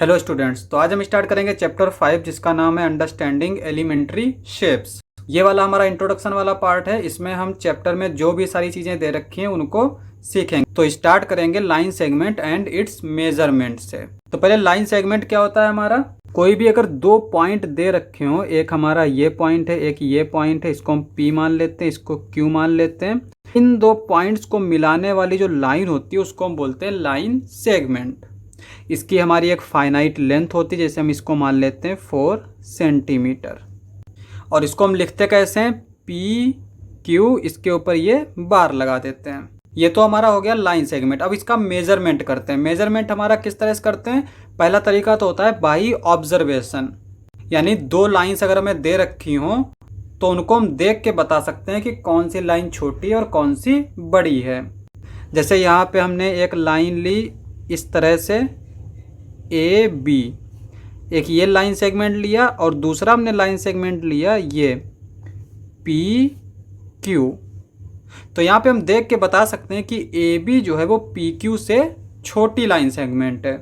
Hello students, तो आज हम स्टार्ट करेंगे चैप्टर 5 जिसका नाम है अंडरस्टैंडिंग एलिमेंट्री शेप्स। ये वाला हमारा इंट्रोडक्शन वाला पार्ट है। इसमें हम चैप्टर में जो भी सारी चीज़ें दे रखी हैं उनको सीखेंगे। तो स्टार्ट करेंगे line segment and it's measurement से। तो पहले लाइन सेगमेंट क्या होता है हमारा, कोई भी अगर दो पॉइंट दे रखे हो, एक हमारा ये पॉइंट है, एक ये पॉइंट है, इसको हम P मान लेते हैं, इसको Q मान लेते हैं। इन दो पॉइंट्स को मिलाने वाली जो लाइन होती है उसको हम बोलते हैं लाइन सेगमेंट। इसकी हमारी एक फाइनाइट लेंथ होती है, जैसे हम इसको मान लेते हैं 4 सेंटीमीटर। और इसको हम लिखते कैसे हैं, पी क्यू, इसके ऊपर ये बार लगा देते हैं। ये तो हमारा हो गया लाइन सेगमेंट। अब इसका मेजरमेंट करते हैं। मेजरमेंट हमारा किस तरह से करते हैं, पहला तरीका तो होता है बाई ऑब्जर्वेशन, यानी दो लाइन्स अगर हमें दे रखी हो तो उनको हम देख के बता सकते हैं कि कौन सी लाइन छोटी है और कौन सी बड़ी है। जैसे यहाँ पे हमने एक लाइन ली इस तरह से ए बी, एक ये लाइन सेगमेंट लिया और दूसरा हमने लाइन सेगमेंट लिया ये पी क्यू। तो यहाँ पे हम देख के बता सकते हैं कि ए बी जो है वो पी क्यू से छोटी लाइन सेगमेंट है।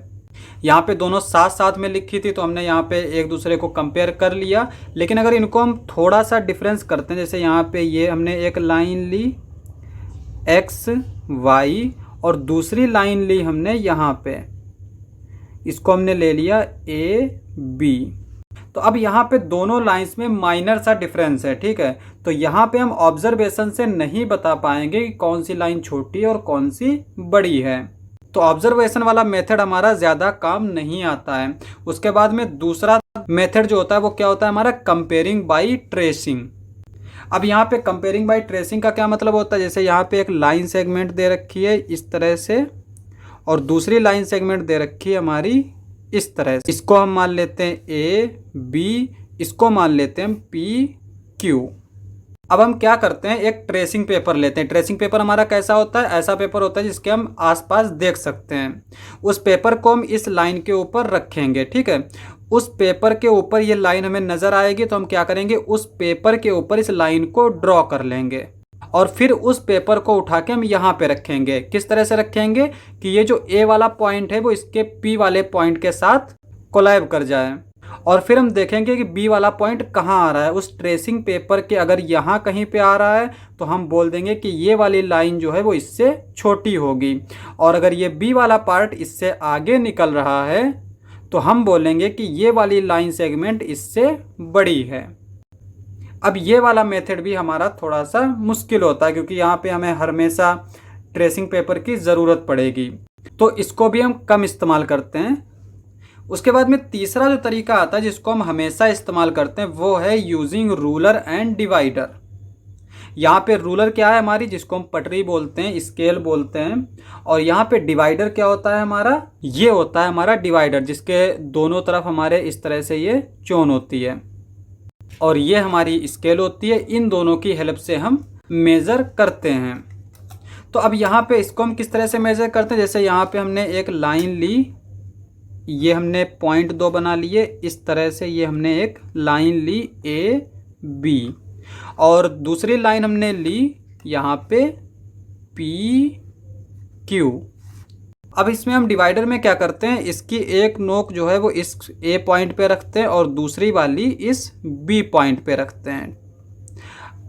यहाँ पे दोनों साथ साथ में लिखी थी तो हमने यहाँ पे एक दूसरे को कंपेयर कर लिया। लेकिन अगर इनको हम थोड़ा सा डिफरेंस करते हैं, जैसे यहाँ पे ये हमने एक लाइन ली एक्स वाई और दूसरी लाइन ली हमने यहाँ पे, इसको हमने ले लिया ए बी। तो अब यहाँ पे दोनों लाइंस में माइनर सा डिफरेंस है, ठीक है। तो यहाँ पे हम ऑब्जर्वेशन से नहीं बता पाएंगे कि कौन सी लाइन छोटी है और कौन सी बड़ी है। तो ऑब्जर्वेशन वाला मेथड हमारा ज़्यादा काम नहीं आता है। उसके बाद में दूसरा मेथड जो होता है वो क्या होता है हमारा, कंपेयरिंग बाई ट्रेसिंग। अब यहाँ पे कंपेयरिंग बाई ट्रेसिंग का क्या मतलब होता है, जैसे यहाँ पे एक लाइन सेगमेंट दे रखी है इस तरह से और दूसरी लाइन सेगमेंट दे रखी है हमारी इस तरह से। इसको हम मान लेते हैं ए बी, इसको मान लेते हैं पी क्यू। अब हम क्या करते हैं, एक ट्रेसिंग पेपर लेते हैं। ट्रेसिंग पेपर हमारा कैसा होता है, ऐसा पेपर होता है जिसके हम आसपास देख सकते हैं। उस पेपर को हम इस लाइन के ऊपर रखेंगे, ठीक है। उस पेपर के ऊपर ये लाइन हमें नज़र आएगी तो हम क्या करेंगे, उस पेपर के ऊपर इस लाइन को ड्रॉ कर लेंगे और फिर उस पेपर को उठा के हम यहाँ पे रखेंगे। किस तरह से रखेंगे कि ये जो ए वाला पॉइंट है वो इसके पी वाले पॉइंट के साथ कोलैब कर जाए। और फिर हम देखेंगे कि बी वाला पॉइंट कहाँ आ रहा है उस ट्रेसिंग पेपर के। अगर यहाँ कहीं पे आ रहा है तो हम बोल देंगे कि ये वाली लाइन जो है वो इससे छोटी होगी। और अगर ये बी वाला पार्ट इससे आगे निकल रहा है तो हम बोलेंगे कि ये वाली लाइन सेगमेंट इससे बड़ी है। अब ये वाला मेथड भी हमारा थोड़ा सा मुश्किल होता है क्योंकि यहाँ पे हमें हमेशा ट्रेसिंग पेपर की ज़रूरत पड़ेगी, तो इसको भी हम कम इस्तेमाल करते हैं। उसके बाद में तीसरा जो तरीका आता है जिसको हम हमेशा इस्तेमाल करते हैं वो है यूजिंग रूलर एंड डिवाइडर। यहाँ पे रूलर क्या है हमारी, जिसको हम पटरी बोलते हैं, स्केल बोलते हैं। और यहाँ पे डिवाइडर क्या होता है हमारा, ये होता है हमारा डिवाइडर, जिसके दोनों तरफ हमारे इस तरह से ये चोन होती है और ये हमारी स्केल होती है। इन दोनों की हेल्प से हम मेज़र करते हैं। तो अब यहाँ पे इसको हम किस तरह से मेज़र करते हैं, जैसे यहाँ पे हमने एक लाइन ली, ये हमने 0.2 बना लिए इस तरह से। ये हमने एक लाइन ली ए बी और दूसरी लाइन हमने ली यहाँ पे पी क्यू। अब इसमें हम डिवाइडर में क्या करते हैं, इसकी एक नोक जो है वो इस ए पॉइंट पे रखते हैं और दूसरी वाली इस बी पॉइंट पे रखते हैं।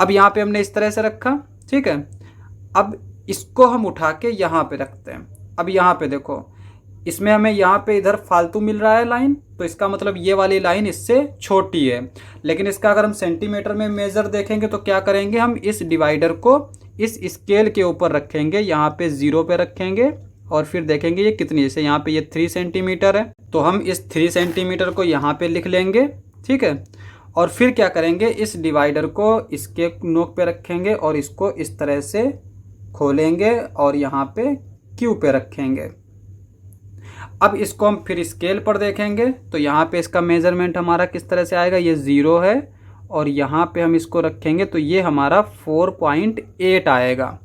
अब यहाँ पे हमने इस तरह से रखा, ठीक है। अब इसको हम उठा के यहाँ पे रखते हैं। अब यहाँ पे देखो, इसमें हमें यहाँ पे इधर फालतू मिल रहा है लाइन, तो इसका मतलब ये वाली लाइन इससे छोटी है। लेकिन इसका अगर हम सेंटीमीटर में मेजर देखेंगे तो क्या करेंगे, हम इस डिवाइडर को इस स्केल के ऊपर रखेंगे, यहाँ पे 0 पे रखेंगे और फिर देखेंगे ये कितनी, जैसे यहाँ पे ये 3 सेंटीमीटर है तो हम इस 3 सेंटीमीटर को यहाँ पे लिख लेंगे, ठीक है। और फिर क्या करेंगे, इस डिवाइडर को इसके नोक पे रखेंगे और इसको इस तरह से खोलेंगे और यहाँ पे क्यू पे रखेंगे। अब इसको हम फिर स्केल पर देखेंगे तो यहाँ पे इसका मेजरमेंट हमारा किस तरह से आएगा, ये 0 है और यहाँ पे हम इसको रखेंगे तो ये हमारा 4.8 आएगा।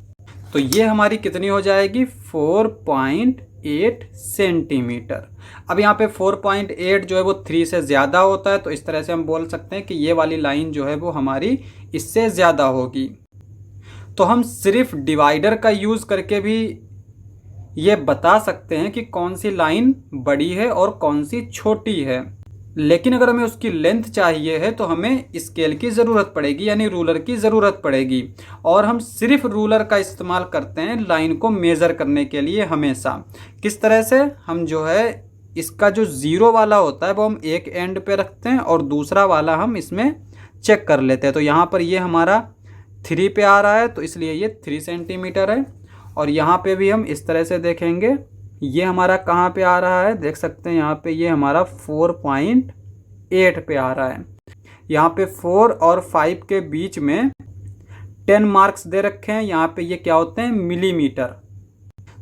तो ये हमारी कितनी हो जाएगी, 4.8 सेंटीमीटर। अब यहाँ पे 4.8 जो है वो 3 से ज़्यादा होता है, तो इस तरह से हम बोल सकते हैं कि ये वाली लाइन जो है वो हमारी इससे ज़्यादा होगी। तो हम सिर्फ डिवाइडर का यूज़ करके भी ये बता सकते हैं कि कौन सी लाइन बड़ी है और कौन सी छोटी है। लेकिन अगर हमें उसकी लेंथ चाहिए है तो हमें स्केल की ज़रूरत पड़ेगी, यानी रूलर की ज़रूरत पड़ेगी। और हम सिर्फ रूलर का इस्तेमाल करते हैं लाइन को मेज़र करने के लिए हमेशा। किस तरह से? हम जो है इसका जो ज़ीरो वाला होता है वो हम एक एंड पे रखते हैं और दूसरा वाला हम इसमें चेक कर लेते हैं। तो यहाँ पर ये हमारा 3 पे आ रहा है तो इसलिए ये 3 सेंटीमीटर है। और यहाँ पे भी हम इस तरह से देखेंगे, ये हमारा कहाँ पे आ रहा है, देख सकते हैं यहाँ पे ये हमारा 4.8 पे आ रहा है। यहाँ पे 4 और 5 के बीच में 10 मार्क्स दे रखे हैं। यहाँ पे ये क्या होते हैं? मिलीमीटर।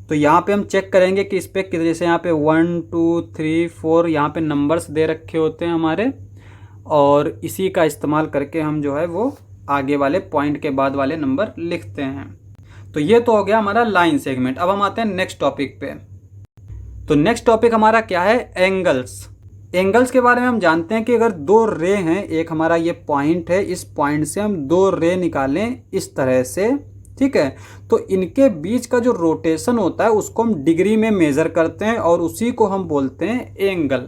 तो यहाँ पे हम चेक करेंगे कि इस पर जैसे यहाँ पे 1 2 3 4 यहाँ पे नंबर्स दे रखे होते हैं हमारे, और इसी का इस्तेमाल करके हम जो है वो आगे वाले पॉइंट के बाद वाले नंबर लिखते हैं। तो ये तो हो गया हमारा लाइन सेगमेंट। अब हम आते हैं नेक्स्ट टॉपिक पे। तो नेक्स्ट टॉपिक हमारा क्या है? एंगल्स। एंगल्स के बारे में हम जानते हैं कि अगर दो रे हैं, एक हमारा ये पॉइंट है, इस पॉइंट से हम दो रे निकालें इस तरह से, ठीक है, तो इनके बीच का जो रोटेशन होता है उसको हम डिग्री में मेज़र करते हैं और उसी को हम बोलते हैं एंगल।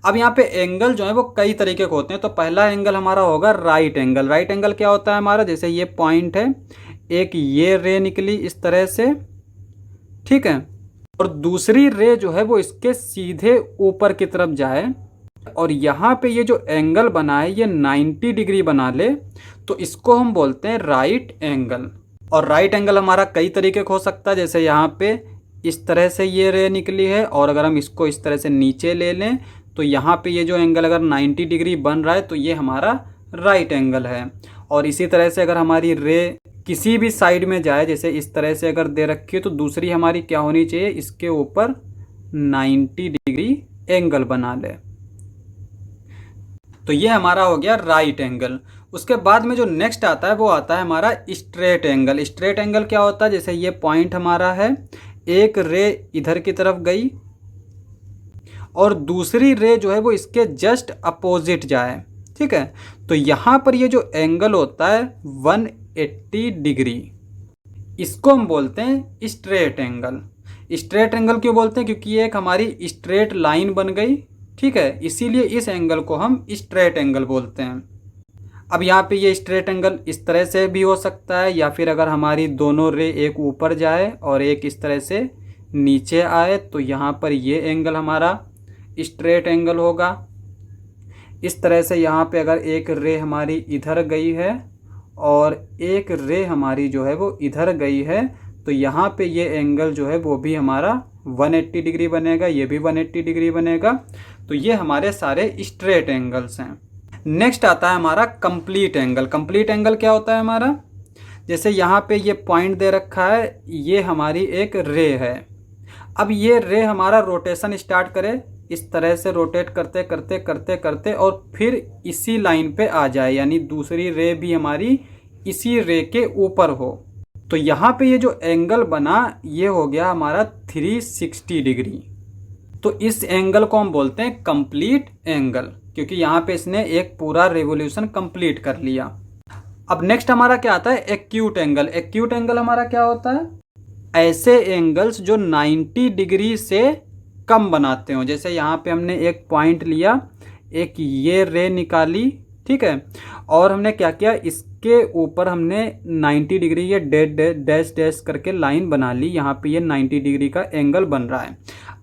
अब यहाँ पे एंगल जो है वो कई तरीके के होते हैं। तो पहला एंगल हमारा होगा राइट एंगल। राइट एंगल क्या होता है हमारा? जैसे ये पॉइंट है, एक ये रे निकली इस तरह से, ठीक है, और दूसरी रे जो है वो इसके सीधे ऊपर की तरफ जाए और यहाँ पे ये जो एंगल बना है ये 90 डिग्री बना ले, तो इसको हम बोलते हैं राइट एंगल। और राइट एंगल हमारा कई तरीके का हो सकता है। जैसे यहाँ पे इस तरह से ये रे निकली है और अगर हम इसको इस तरह से नीचे ले लें तो यहाँ पे ये जो एंगल अगर 90 डिग्री बन रहा है तो ये हमारा राइट एंगल है। और इसी तरह से अगर हमारी रे किसी भी साइड में जाए, जैसे इस तरह से अगर दे रखी है, तो दूसरी हमारी क्या होनी चाहिए? इसके ऊपर 90 डिग्री एंगल बना ले। तो ये हमारा हो गया राइट एंगल। उसके बाद में जो नेक्स्ट आता है वो आता है हमारा स्ट्रेट एंगल। स्ट्रेट एंगल क्या होता है? जैसे ये पॉइंट हमारा है, एक रे इधर की तरफ गई और दूसरी रे जो है वो इसके जस्ट अपोजिट जाए, ठीक है, तो यहाँ पर ये जो एंगल होता है 180 डिग्री, इसको हम बोलते हैं स्ट्रेट एंगल। स्ट्रेट एंगल क्यों बोलते हैं? क्योंकि ये एक हमारी स्ट्रेट लाइन बन गई, ठीक है, इसीलिए इस एंगल को हम स्ट्रेट एंगल बोलते हैं। अब यहाँ पे ये स्ट्रेट एंगल इस तरह से भी हो सकता है, या फिर अगर हमारी दोनों रे एक ऊपर जाए और एक इस तरह से नीचे आए तो यहाँ पर ये एंगल हमारा स्ट्रेट एंगल होगा। इस तरह से यहाँ पे अगर एक रे हमारी इधर गई है और एक रे हमारी जो है वो इधर गई है तो यहाँ पे ये एंगल जो है वो भी हमारा 180 डिग्री बनेगा, ये भी 180 डिग्री बनेगा। तो ये हमारे सारे स्ट्रेट एंगल्स हैं। नेक्स्ट आता है हमारा कंप्लीट एंगल। कंप्लीट एंगल क्या होता है हमारा? जैसे यहाँ पे ये पॉइंट दे रखा है, ये हमारी एक रे है। अब ये रे हमारा रोटेशन स्टार्ट करे, इस तरह से रोटेट करते करते करते करते और फिर इसी लाइन पे आ जाए, यानी दूसरी रे भी हमारी इसी रे के ऊपर हो। तो यहाँ पे ये जो एंगल बना ये हो गया हमारा 360 डिग्री। तो इस एंगल को हम बोलते हैं कंप्लीट एंगल, क्योंकि यहाँ पे इसने एक पूरा रेवोल्यूशन कंप्लीट कर लिया। अब नेक्स्ट हमारा क्या आता है? Acute angle. एक्यूट एंगल हमारा क्या होता है? ऐसे एंगल्स जो 90 डिग्री से कम बनाते हो। जैसे यहाँ पे हमने एक पॉइंट लिया, एक ये रे निकाली, ठीक है, और हमने क्या किया, इसके ऊपर हमने 90 डिग्री ये डैश डैश करके लाइन बना ली। यहाँ पे ये 90 डिग्री का एंगल बन रहा है।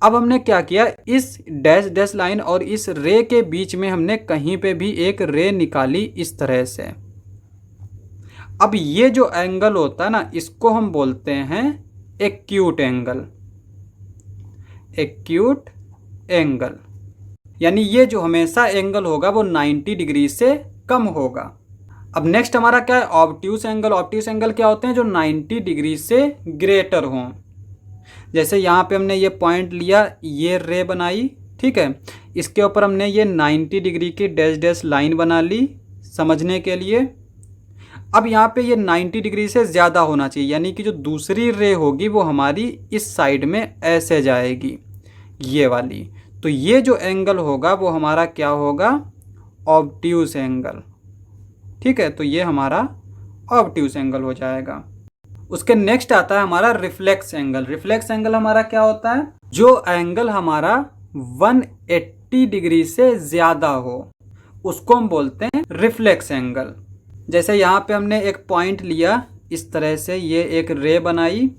अब हमने क्या किया, इस डैश डैश लाइन और इस रे के बीच में हमने कहीं पे भी एक रे निकाली इस तरह से। अब ये जो एंगल होता है ना, इसको हम बोलते हैं एक्यूट एंगल। एक्यूट एंगल यानी ये जो हमेशा एंगल होगा वो 90 डिग्री से कम होगा। अब नेक्स्ट हमारा क्या है? Obtuse angle. ऑब्ट्यूस एंगल क्या होते हैं? जो 90 डिग्री से ग्रेटर हों। जैसे यहाँ पे हमने ये पॉइंट लिया, ये रे बनाई, ठीक है, इसके ऊपर हमने ये 90 डिग्री की डैश डैश लाइन बना ली समझने के लिए। अब यहाँ पे ये 90 डिग्री से ज़्यादा होना चाहिए, यानी कि जो दूसरी रे होगी वो हमारी इस साइड में ऐसे जाएगी, ये वाली। तो ये जो एंगल होगा वो हमारा क्या होगा? ऑब्ट्यूस एंगल, ठीक है। तो ये हमारा ऑब्ट्यूस एंगल हो जाएगा। उसके नेक्स्ट आता है हमारा रिफ्लेक्स एंगल। रिफ्लेक्स एंगल हमारा क्या होता है? जो एंगल हमारा 180 डिग्री से ज़्यादा हो उसको हम बोलते हैं रिफ्लेक्स एंगल। जैसे यहाँ पे हमने एक पॉइंट लिया, इस तरह से ये एक रे बनाई।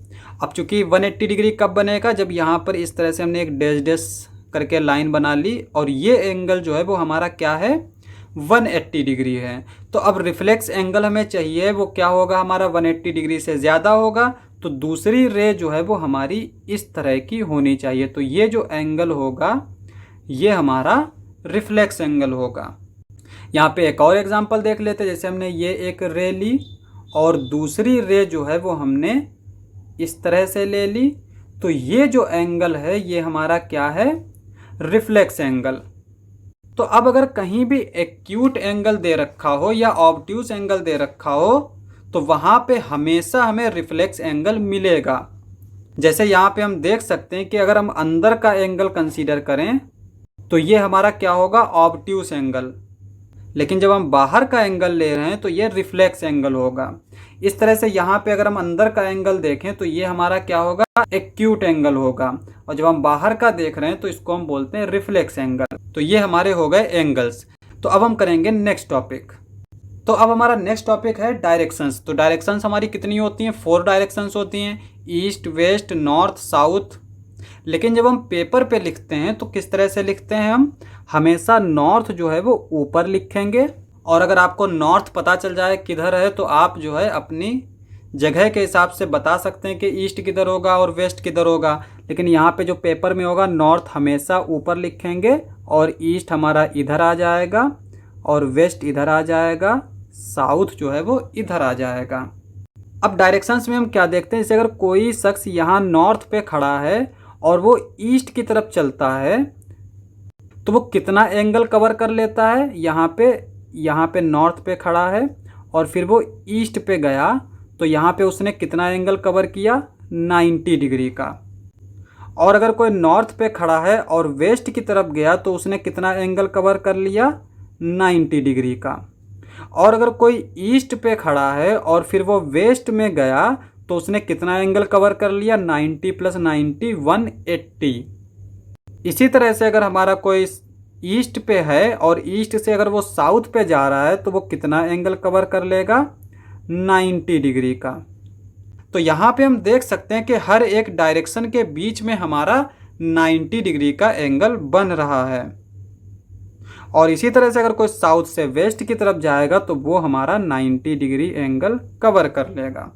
अब चूंकि 180 डिग्री कब बनेगा? जब यहाँ पर इस तरह से हमने एक डैश डैश करके लाइन बना ली और ये एंगल जो है वो हमारा क्या है? 180 डिग्री है। तो अब रिफ्लेक्स एंगल हमें चाहिए, वो क्या होगा? हमारा 180 डिग्री से ज़्यादा होगा, तो दूसरी रे जो है वो हमारी इस तरह की होनी चाहिए। तो ये जो एंगल होगा ये हमारा रिफ्लेक्स एंगल होगा। यहाँ पे एक और एग्जांपल देख लेते हैं। जैसे हमने ये एक रे ली और दूसरी रे जो है वो हमने इस तरह से ले ली, तो ये जो एंगल है ये हमारा क्या है? Reflex angle. तो अब अगर कहीं भी एक्यूट एंगल दे रखा हो या ऑब्ट्यूस एंगल दे रखा हो तो वहाँ पे हमेशा हमें रिफ्लेक्स एंगल मिलेगा। जैसे यहाँ पे हम देख सकते हैं कि अगर हम अंदर का एंगल कंसीडर करें तो ये हमारा क्या होगा? Obtuse angle. लेकिन जब हम बाहर का एंगल ले रहे हैं तो ये रिफ्लेक्स एंगल होगा। इस तरह से यहाँ पे अगर हम अंदर का एंगल देखें तो ये हमारा क्या होगा? एक्यूट एंगल होगा। और जब हम बाहर का देख रहे हैं तो इसको हम बोलते हैं रिफ्लेक्स एंगल। तो ये हमारे हो गए एंगल्स। तो अब हम करेंगे नेक्स्ट टॉपिक। तो अब हमारा नेक्स्ट टॉपिक है डायरेक्शंस। तो डायरेक्शंस हमारी कितनी होती हैं? 4 डायरेक्शंस होती हैं, ईस्ट, वेस्ट, नॉर्थ, साउथ। लेकिन जब हम पेपर पे लिखते हैं तो किस तरह से लिखते हैं? हम हमेशा नॉर्थ जो है वो ऊपर लिखेंगे। और अगर आपको नॉर्थ पता चल जाए किधर है तो आप जो है अपनी जगह के हिसाब से बता सकते हैं कि ईस्ट किधर होगा और वेस्ट किधर होगा। लेकिन यहाँ पे जो पेपर में होगा नॉर्थ हमेशा ऊपर लिखेंगे और ईस्ट हमारा इधर आ जाएगा और वेस्ट इधर आ जाएगा, साउथ जो है वो इधर आ जाएगा। अब डायरेक्शंस में हम क्या देखते हैं? जैसे अगर कोई शख्स यहाँ नॉर्थ पे खड़ा है और वो ईस्ट की तरफ चलता है तो वो कितना एंगल कवर कर लेता है? यहाँ पे नॉर्थ पे खड़ा है और फिर वो ईस्ट पे गया तो यहाँ पे उसने कितना एंगल कवर किया? 90 डिग्री का। और अगर कोई नॉर्थ पे खड़ा है और वेस्ट की तरफ गया तो उसने कितना एंगल कवर कर लिया? 90 डिग्री का। और अगर कोई ईस्ट पे खड़ा है और फिर वो वेस्ट में गया तो उसने कितना एंगल कवर कर लिया? 90 + 90 180। इसी तरह से अगर हमारा कोई ईस्ट पे है और ईस्ट से अगर वो साउथ पे जा रहा है तो वो कितना एंगल कवर कर लेगा? 90 डिग्री का। तो यहाँ पे हम देख सकते हैं कि हर एक डायरेक्शन के बीच में हमारा 90 डिग्री का एंगल बन रहा है। और इसी तरह से अगर कोई साउथ से वेस्ट की तरफ जाएगा तो वो हमारा 90 डिग्री एंगल कवर कर लेगा।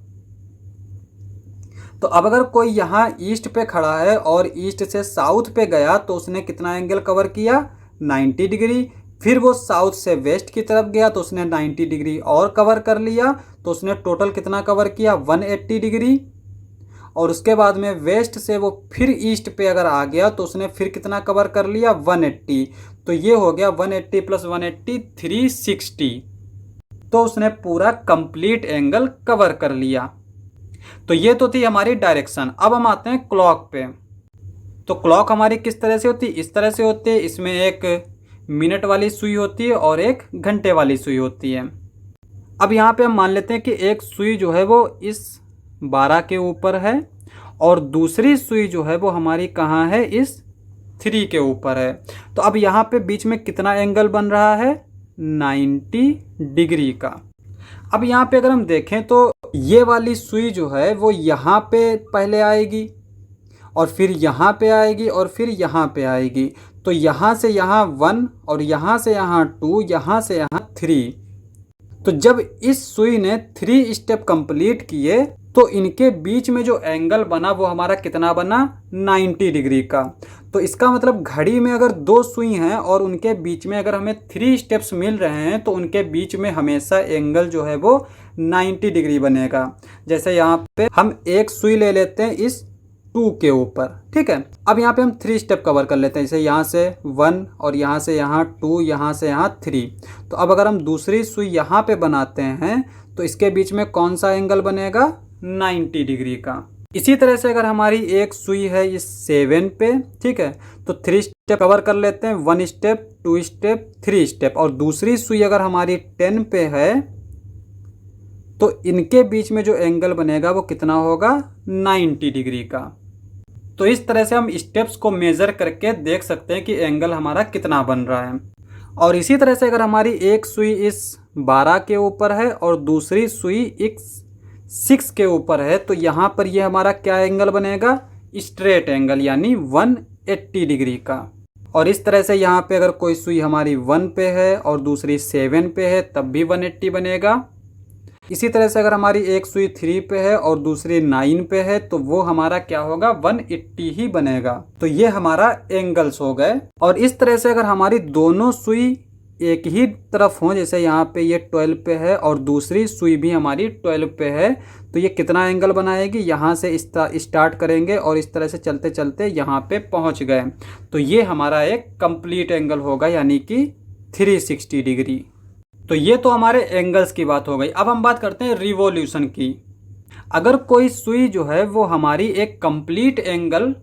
तो अब अगर कोई यहाँ ईस्ट पे खड़ा है और ईस्ट से साउथ पे गया तो उसने कितना एंगल कवर किया? 90 डिग्री। फिर वो साउथ से वेस्ट की तरफ गया तो उसने 90 डिग्री और कवर कर लिया, तो उसने टोटल कितना कवर किया? 180 डिग्री। और उसके बाद में वेस्ट से वो फिर ईस्ट पे अगर आ गया तो उसने फिर कितना कवर कर लिया? 180। तो ये हो गया 180 + 180 360। तो उसने पूरा कंप्लीट एंगल कवर कर लिया। तो ये तो थी हमारी डायरेक्शन। अब हम आते हैं क्लॉक पे। तो क्लॉक हमारी किस तरह से होती है? इस तरह से होती है। इसमें एक मिनट वाली सुई होती है और एक घंटे वाली सुई होती है। अब यहाँ पे हम मान लेते हैं कि एक सुई जो है वो इस 12 के ऊपर है और दूसरी सुई जो है वो हमारी कहाँ है? इस 3 के ऊपर है। तो अब यहाँ पे बीच में कितना एंगल बन रहा है? 90 डिग्री का। अब यहाँ पे अगर हम देखें तो ये वाली सुई जो है वो यहाँ पे पहले आएगी और फिर यहाँ पे आएगी और फिर यहाँ पे आएगी। तो यहाँ से यहाँ 1 और यहाँ से यहाँ 2, यहाँ से यहाँ 3। तो जब इस सुई ने 3 स्टेप कंप्लीट किए तो इनके बीच में जो एंगल बना वो हमारा कितना बना? 90 डिग्री का। तो इसका मतलब घड़ी में अगर 2 सुई हैं और उनके बीच में अगर हमें 3 स्टेप्स मिल रहे हैं तो उनके बीच में हमेशा एंगल जो है वो 90 डिग्री बनेगा। जैसे यहाँ पे हम एक सुई ले लेते हैं इस 2 के ऊपर, ठीक है। अब यहाँ पे हम 3 स्टेप कवर कर लेते हैं। जैसे यहाँ से 1 और यहाँ से यहाँ 2, यहाँ से यहाँ 3। तो अब अगर हम दूसरी सुई यहाँ पे बनाते हैं तो इसके बीच में कौन सा एंगल बनेगा? 90 डिग्री का। इसी तरह से अगर हमारी एक सुई है इस 7 पे, ठीक है, तो 3 स्टेप कवर कर लेते हैं। 1 स्टेप, 2 स्टेप, 3 स्टेप। और दूसरी सुई अगर हमारी 10 पे है तो इनके बीच में जो एंगल बनेगा वो कितना होगा, 90 डिग्री का। तो इस तरह से हम स्टेप्स को मेज़र करके देख सकते हैं कि एंगल हमारा कितना बन रहा है। और इसी तरह से अगर हमारी एक सुई इस 12 के ऊपर है और दूसरी सुई इस 6 के ऊपर है, तो यहाँ पर ये हमारा क्या एंगल बनेगा, स्ट्रेट एंगल, यानी 180 डिग्री का। और इस तरह से यहाँ पे अगर कोई सुई हमारी 1 पे है और दूसरी 7 पे है तब भी 180 बनेगा। इसी तरह से अगर हमारी एक सुई 3 पे है और दूसरी 9 पे है तो वो हमारा क्या होगा, 180 ही बनेगा। तो ये हमारा एंगल्स हो गए। और इस तरह से अगर हमारी दोनों सुई एक ही तरफ हो, जैसे यहाँ पे ये 12 पे है और दूसरी सुई भी हमारी 12 पे है, तो ये कितना एंगल बनाएगी, यहाँ से स्टार्ट करेंगे और इस तरह से चलते चलते यहाँ पे पहुँच गए, तो ये हमारा एक कंप्लीट एंगल होगा, यानी कि 360 डिग्री। तो ये तो हमारे एंगल्स की बात हो गई। अब हम बात करते हैं रिवॉल्यूशन की। अगर कोई सुई जो है वो हमारी एक कंप्लीट एंगल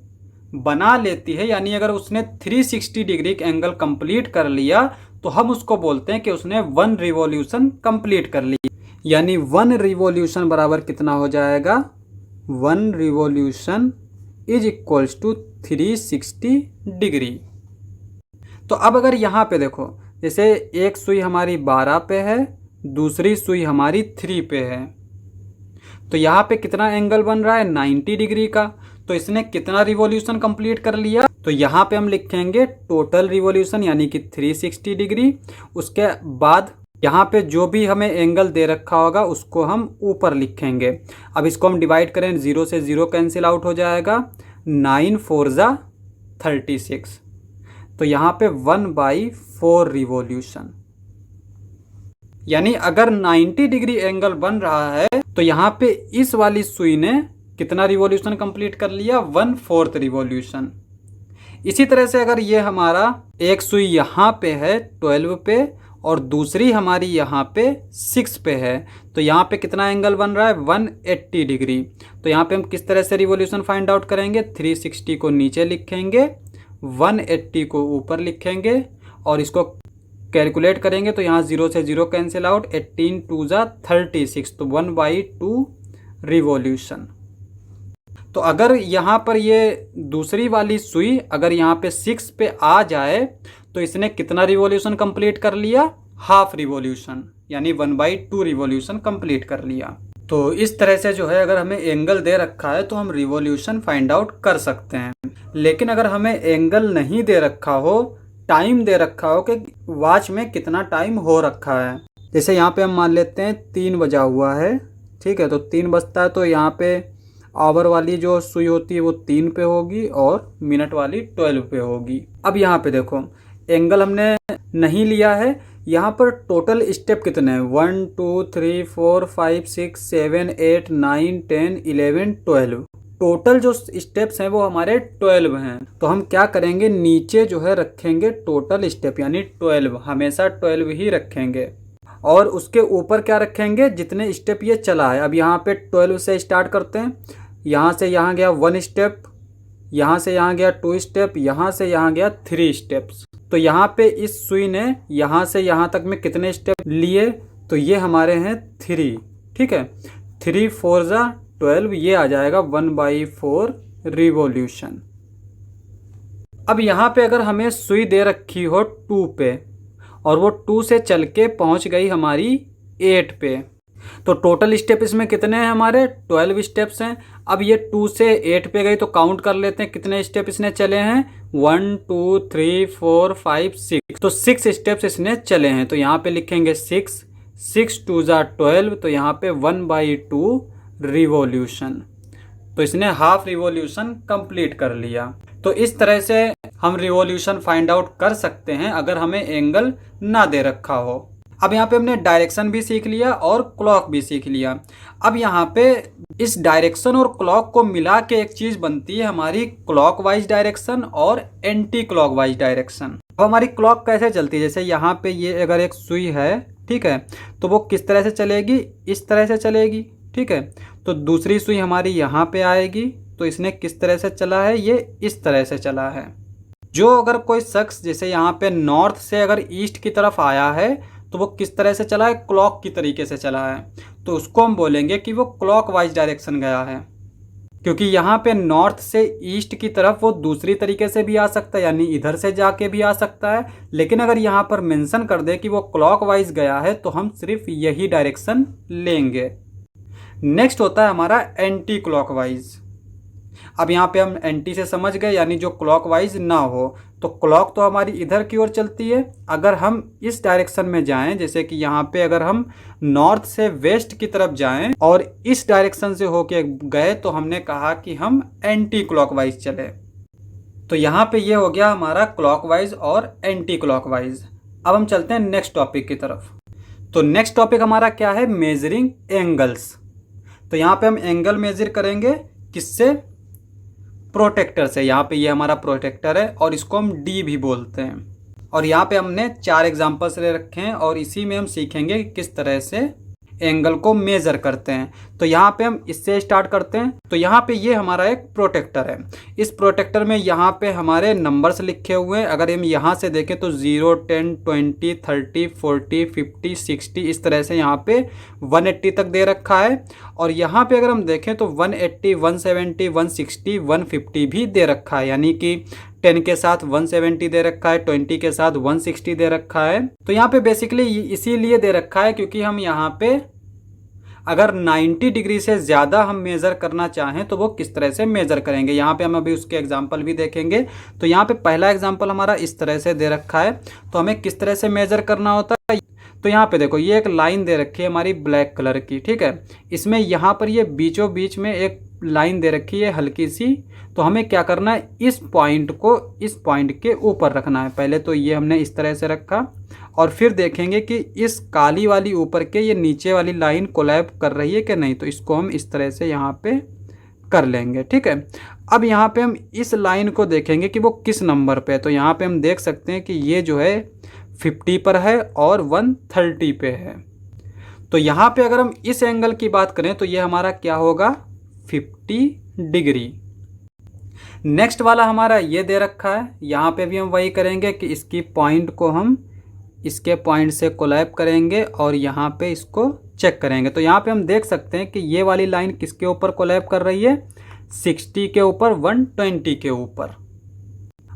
बना लेती है, यानी अगर उसने 360 डिग्री का एंगल कंप्लीट कर लिया, तो हम उसको बोलते हैं कि उसने 1 रिवॉल्यूशन कंप्लीट कर ली। यानी 1 रिवॉल्यूशन बराबर कितना हो जाएगा, 1 revolution is equals to 360 degree. तो अब अगर यहाँ पे देखो, जैसे एक सुई हमारी 12 पे है, दूसरी सुई हमारी 3 पे है, तो यहाँ पे कितना एंगल बन रहा है, 90 डिग्री का। तो इसने कितना रिवॉल्यूशन कंप्लीट कर लिया, तो यहाँ पे हम लिखेंगे टोटल रिवॉल्यूशन यानी कि 360 डिग्री। उसके बाद यहाँ पे जो भी हमें एंगल दे रखा होगा उसको हम ऊपर लिखेंगे। अब इसको हम डिवाइड करें, 0 से 0 कैंसिल आउट हो जाएगा, 9 4 जा 36, तो यहाँ पे 1/4 रिवॉल्यूशन। यानी अगर 90 डिग्री एंगल बन रहा है तो यहाँ पे इस वाली सुई ने कितना रिवॉल्यूशन कंप्लीट कर लिया, 1/4 रिवॉल्यूशन। इसी तरह से अगर ये हमारा एक सुई यहाँ पे है 12 पे और दूसरी हमारी यहाँ पे 6 पे है, तो यहाँ पे कितना एंगल बन रहा है, 180 डिग्री। तो यहाँ पे हम किस तरह से रिवॉल्यूशन फाइंड आउट करेंगे, 360 को नीचे लिखेंगे, 180 को ऊपर लिखेंगे और इसको कैलकुलेट करेंगे तो यहाँ 0 से 0 कैंसिल आउट, 18 2 जा 36, तो 1/2 रिवॉल्यूशन। तो अगर यहाँ पर ये दूसरी वाली सुई अगर यहाँ पे 6 पे आ जाए तो इसने कितना रिवॉल्यूशन कंप्लीट कर लिया, हाफ रिवॉल्यूशन, यानी 1/2 रिवॉल्यूशन कंप्लीट कर लिया। तो इस तरह से जो है अगर हमें एंगल दे रखा है तो हम रिवॉल्यूशन फाइंड आउट कर सकते हैं। लेकिन अगर हमें एंगल नहीं दे रखा हो, टाइम दे रखा हो कि वॉच में कितना टाइम हो रखा है, जैसे यहाँ पे हम मान लेते हैं 3 बजा हुआ है, ठीक है, तो 3 बजता है तो यहाँ पे आवर वाली जो सुई होती है वो 3 पे होगी और मिनट वाली 12 पे होगी। अब यहाँ पे देखो एंगल हमने नहीं लिया है, यहाँ पर टोटल स्टेप कितने हैं, 1 2 3 4 5 6 7 8 9 10 11 12। टोटल जो स्टेप्स हैं वो हमारे 12 हैं। तो हम क्या करेंगे, नीचे जो है रखेंगे टोटल स्टेप, यानी 12, हमेशा 12 ही रखेंगे। और उसके ऊपर क्या रखेंगे, जितने स्टेप ये चला है। अब यहाँ पे 12 से स्टार्ट करते हैं, यहाँ से यहाँ गया 1 स्टेप, यहाँ से यहाँ गया 2 स्टेप, यहाँ से यहाँ गया 3 स्टेप्स। तो यहाँ पे इस सुई ने यहाँ से यहाँ तक में कितने स्टेप लिए, तो ये हमारे हैं 3, ठीक है, 3 4 जा 12, ये आ जाएगा 1/4 रिवॉल्यूशन। अब यहाँ पे अगर हमें सुई दे रखी हो 2 पे और वो 2 से चल के पहुँच गई हमारी 8 पे, तो टोटल स्टेप इसमें कितने हैं, हमारे 12 स्टेप्स हैं। अब ये 2 से 8 पे गई तो काउंट कर लेते हैं कितने स्टेप इसने चले हैं, 1 2 3 4 5 6, तो 6 स्टेप्स इसने चले हैं। तो यहाँ पे लिखेंगे 6 6 2 जा 12, तो यहाँ पे 1/2 रिवॉल्यूशन। तो इसने हाफ रिवॉल्यूशन कंप्लीट कर लिया। तो इस तरह से हम रिवॉल्यूशन फाइंड आउट कर सकते हैं अगर हमें एंगल ना दे रखा हो। अब यहाँ पे हमने डायरेक्शन भी सीख लिया और क्लॉक भी सीख लिया। अब यहाँ पे इस डायरेक्शन और क्लॉक को मिला के एक चीज बनती है हमारी क्लॉक वाइज डायरेक्शन और एंटी क्लॉक वाइज डायरेक्शन। अब हमारी क्लॉक कैसे चलती है, जैसे यहाँ पे ये अगर एक सुई है, ठीक है, तो वो किस तरह से चलेगी, इस तरह से चलेगी, ठीक है। तो दूसरी सुई हमारी यहाँ पे आएगी, तो इसने किस तरह से चला है, ये इस तरह से चला है। जो अगर कोई शख्स जैसे यहाँ पे नॉर्थ से अगर ईस्ट की तरफ आया है तो वो किस तरह से चला है, क्लॉक की तरीके से चला है, तो उसको हम बोलेंगे कि वो क्लॉकवाइज डायरेक्शन गया है। क्योंकि यहाँ पे नॉर्थ से ईस्ट की तरफ वो दूसरी तरीके से भी आ सकता है, यानी इधर से जाके भी आ सकता है, लेकिन अगर यहाँ पर मेंशन कर दे कि वो क्लॉकवाइज गया है तो हम सिर्फ यही डायरेक्शन लेंगे। नेक्स्ट होता है हमारा एंटी क्लॉकवाइज। अब यहाँ पे हम एंटी से समझ गए, यानी जो क्लॉकवाइज ना हो, तो क्लॉक तो हमारी इधर की ओर चलती है। अगर हम इस डायरेक्शन में जाएं, जैसे कि यहाँ पे अगर हम नॉर्थ से वेस्ट की तरफ जाएं और इस डायरेक्शन से होके गए, तो हमने कहा कि हम एंटी क्लॉकवाइज चले। तो यहाँ पे ये हो गया हमारा क्लॉकवाइज और एंटी क्लॉकवाइज। अब हम चलते हैं नेक्स्ट टॉपिक की तरफ। तो नेक्स्ट टॉपिक हमारा क्या है, मेजरिंग एंगल्स। तो यहाँ पे हम एंगल मेजर करेंगे, किससे, प्रोटेक्टर से। यहाँ पे ये हमारा प्रोटेक्टर है और इसको हम डी भी बोलते हैं। और यहाँ पे हमने 4 एग्जांपल्स ले रखे हैं और इसी में हम सीखेंगे कि किस तरह से एंगल को मेजर करते हैं। तो यहाँ पे हम इससे स्टार्ट करते हैं। तो यहाँ पे ये हमारा एक प्रोटेक्टर है। इस प्रोटेक्टर में यहाँ पे हमारे नंबर्स लिखे हुए हैं। अगर हम यहाँ से देखें तो 0, 10, 20, 30, 40, 50, 60 इस तरह से यहाँ पे 180 तक दे रखा है। और यहाँ पे अगर हम देखें तो 180, 170, 160, 150 भी दे रखा है, यानी कि 10 के साथ 170 दे रखा है, 20 के साथ 160 दे रखा है। तो यहाँ पे बेसिकली इसीलिए दे रखा है क्योंकि हम यहाँ पे अगर 90 डिग्री से ज़्यादा हम मेज़र करना चाहें तो वो किस तरह से मेज़र करेंगे, यहाँ पे हम अभी उसके एग्जांपल भी देखेंगे। तो यहाँ पे पहला एग्जांपल हमारा इस तरह से दे रखा है, तो हमें किस तरह से मेज़र करना होता है। तो यहाँ पे देखो ये एक लाइन दे रखी है हमारी ब्लैक कलर की, ठीक है। इसमें यहाँ पर ये बीचों बीच में एक लाइन दे रखी है हल्की सी। तो हमें क्या करना है, इस पॉइंट को इस पॉइंट के ऊपर रखना है। पहले तो ये हमने इस तरह से रखा और फिर देखेंगे कि इस काली वाली ऊपर के ये नीचे वाली लाइन कोलैब कर रही है कि नहीं। तो इसको हम इस तरह से यहाँ पे कर लेंगे, ठीक है। अब यहाँ पे हम इस लाइन को देखेंगे कि वो किस नंबर पे है। तो यहाँ पे हम देख सकते हैं कि ये जो है 50 पर है और 130 पे है। तो यहाँ पे अगर हम इस एंगल की बात करें तो ये हमारा क्या होगा, 50 डिग्री। नेक्स्ट वाला हमारा ये दे रखा है, यहाँ पे भी हम वही करेंगे कि इसकी पॉइंट को हम इसके पॉइंट से कोलैब करेंगे और यहाँ पे इसको चेक करेंगे। तो यहाँ पे हम देख सकते हैं कि ये वाली लाइन किसके ऊपर कोलैब कर रही है, 60 के ऊपर, 120 के ऊपर।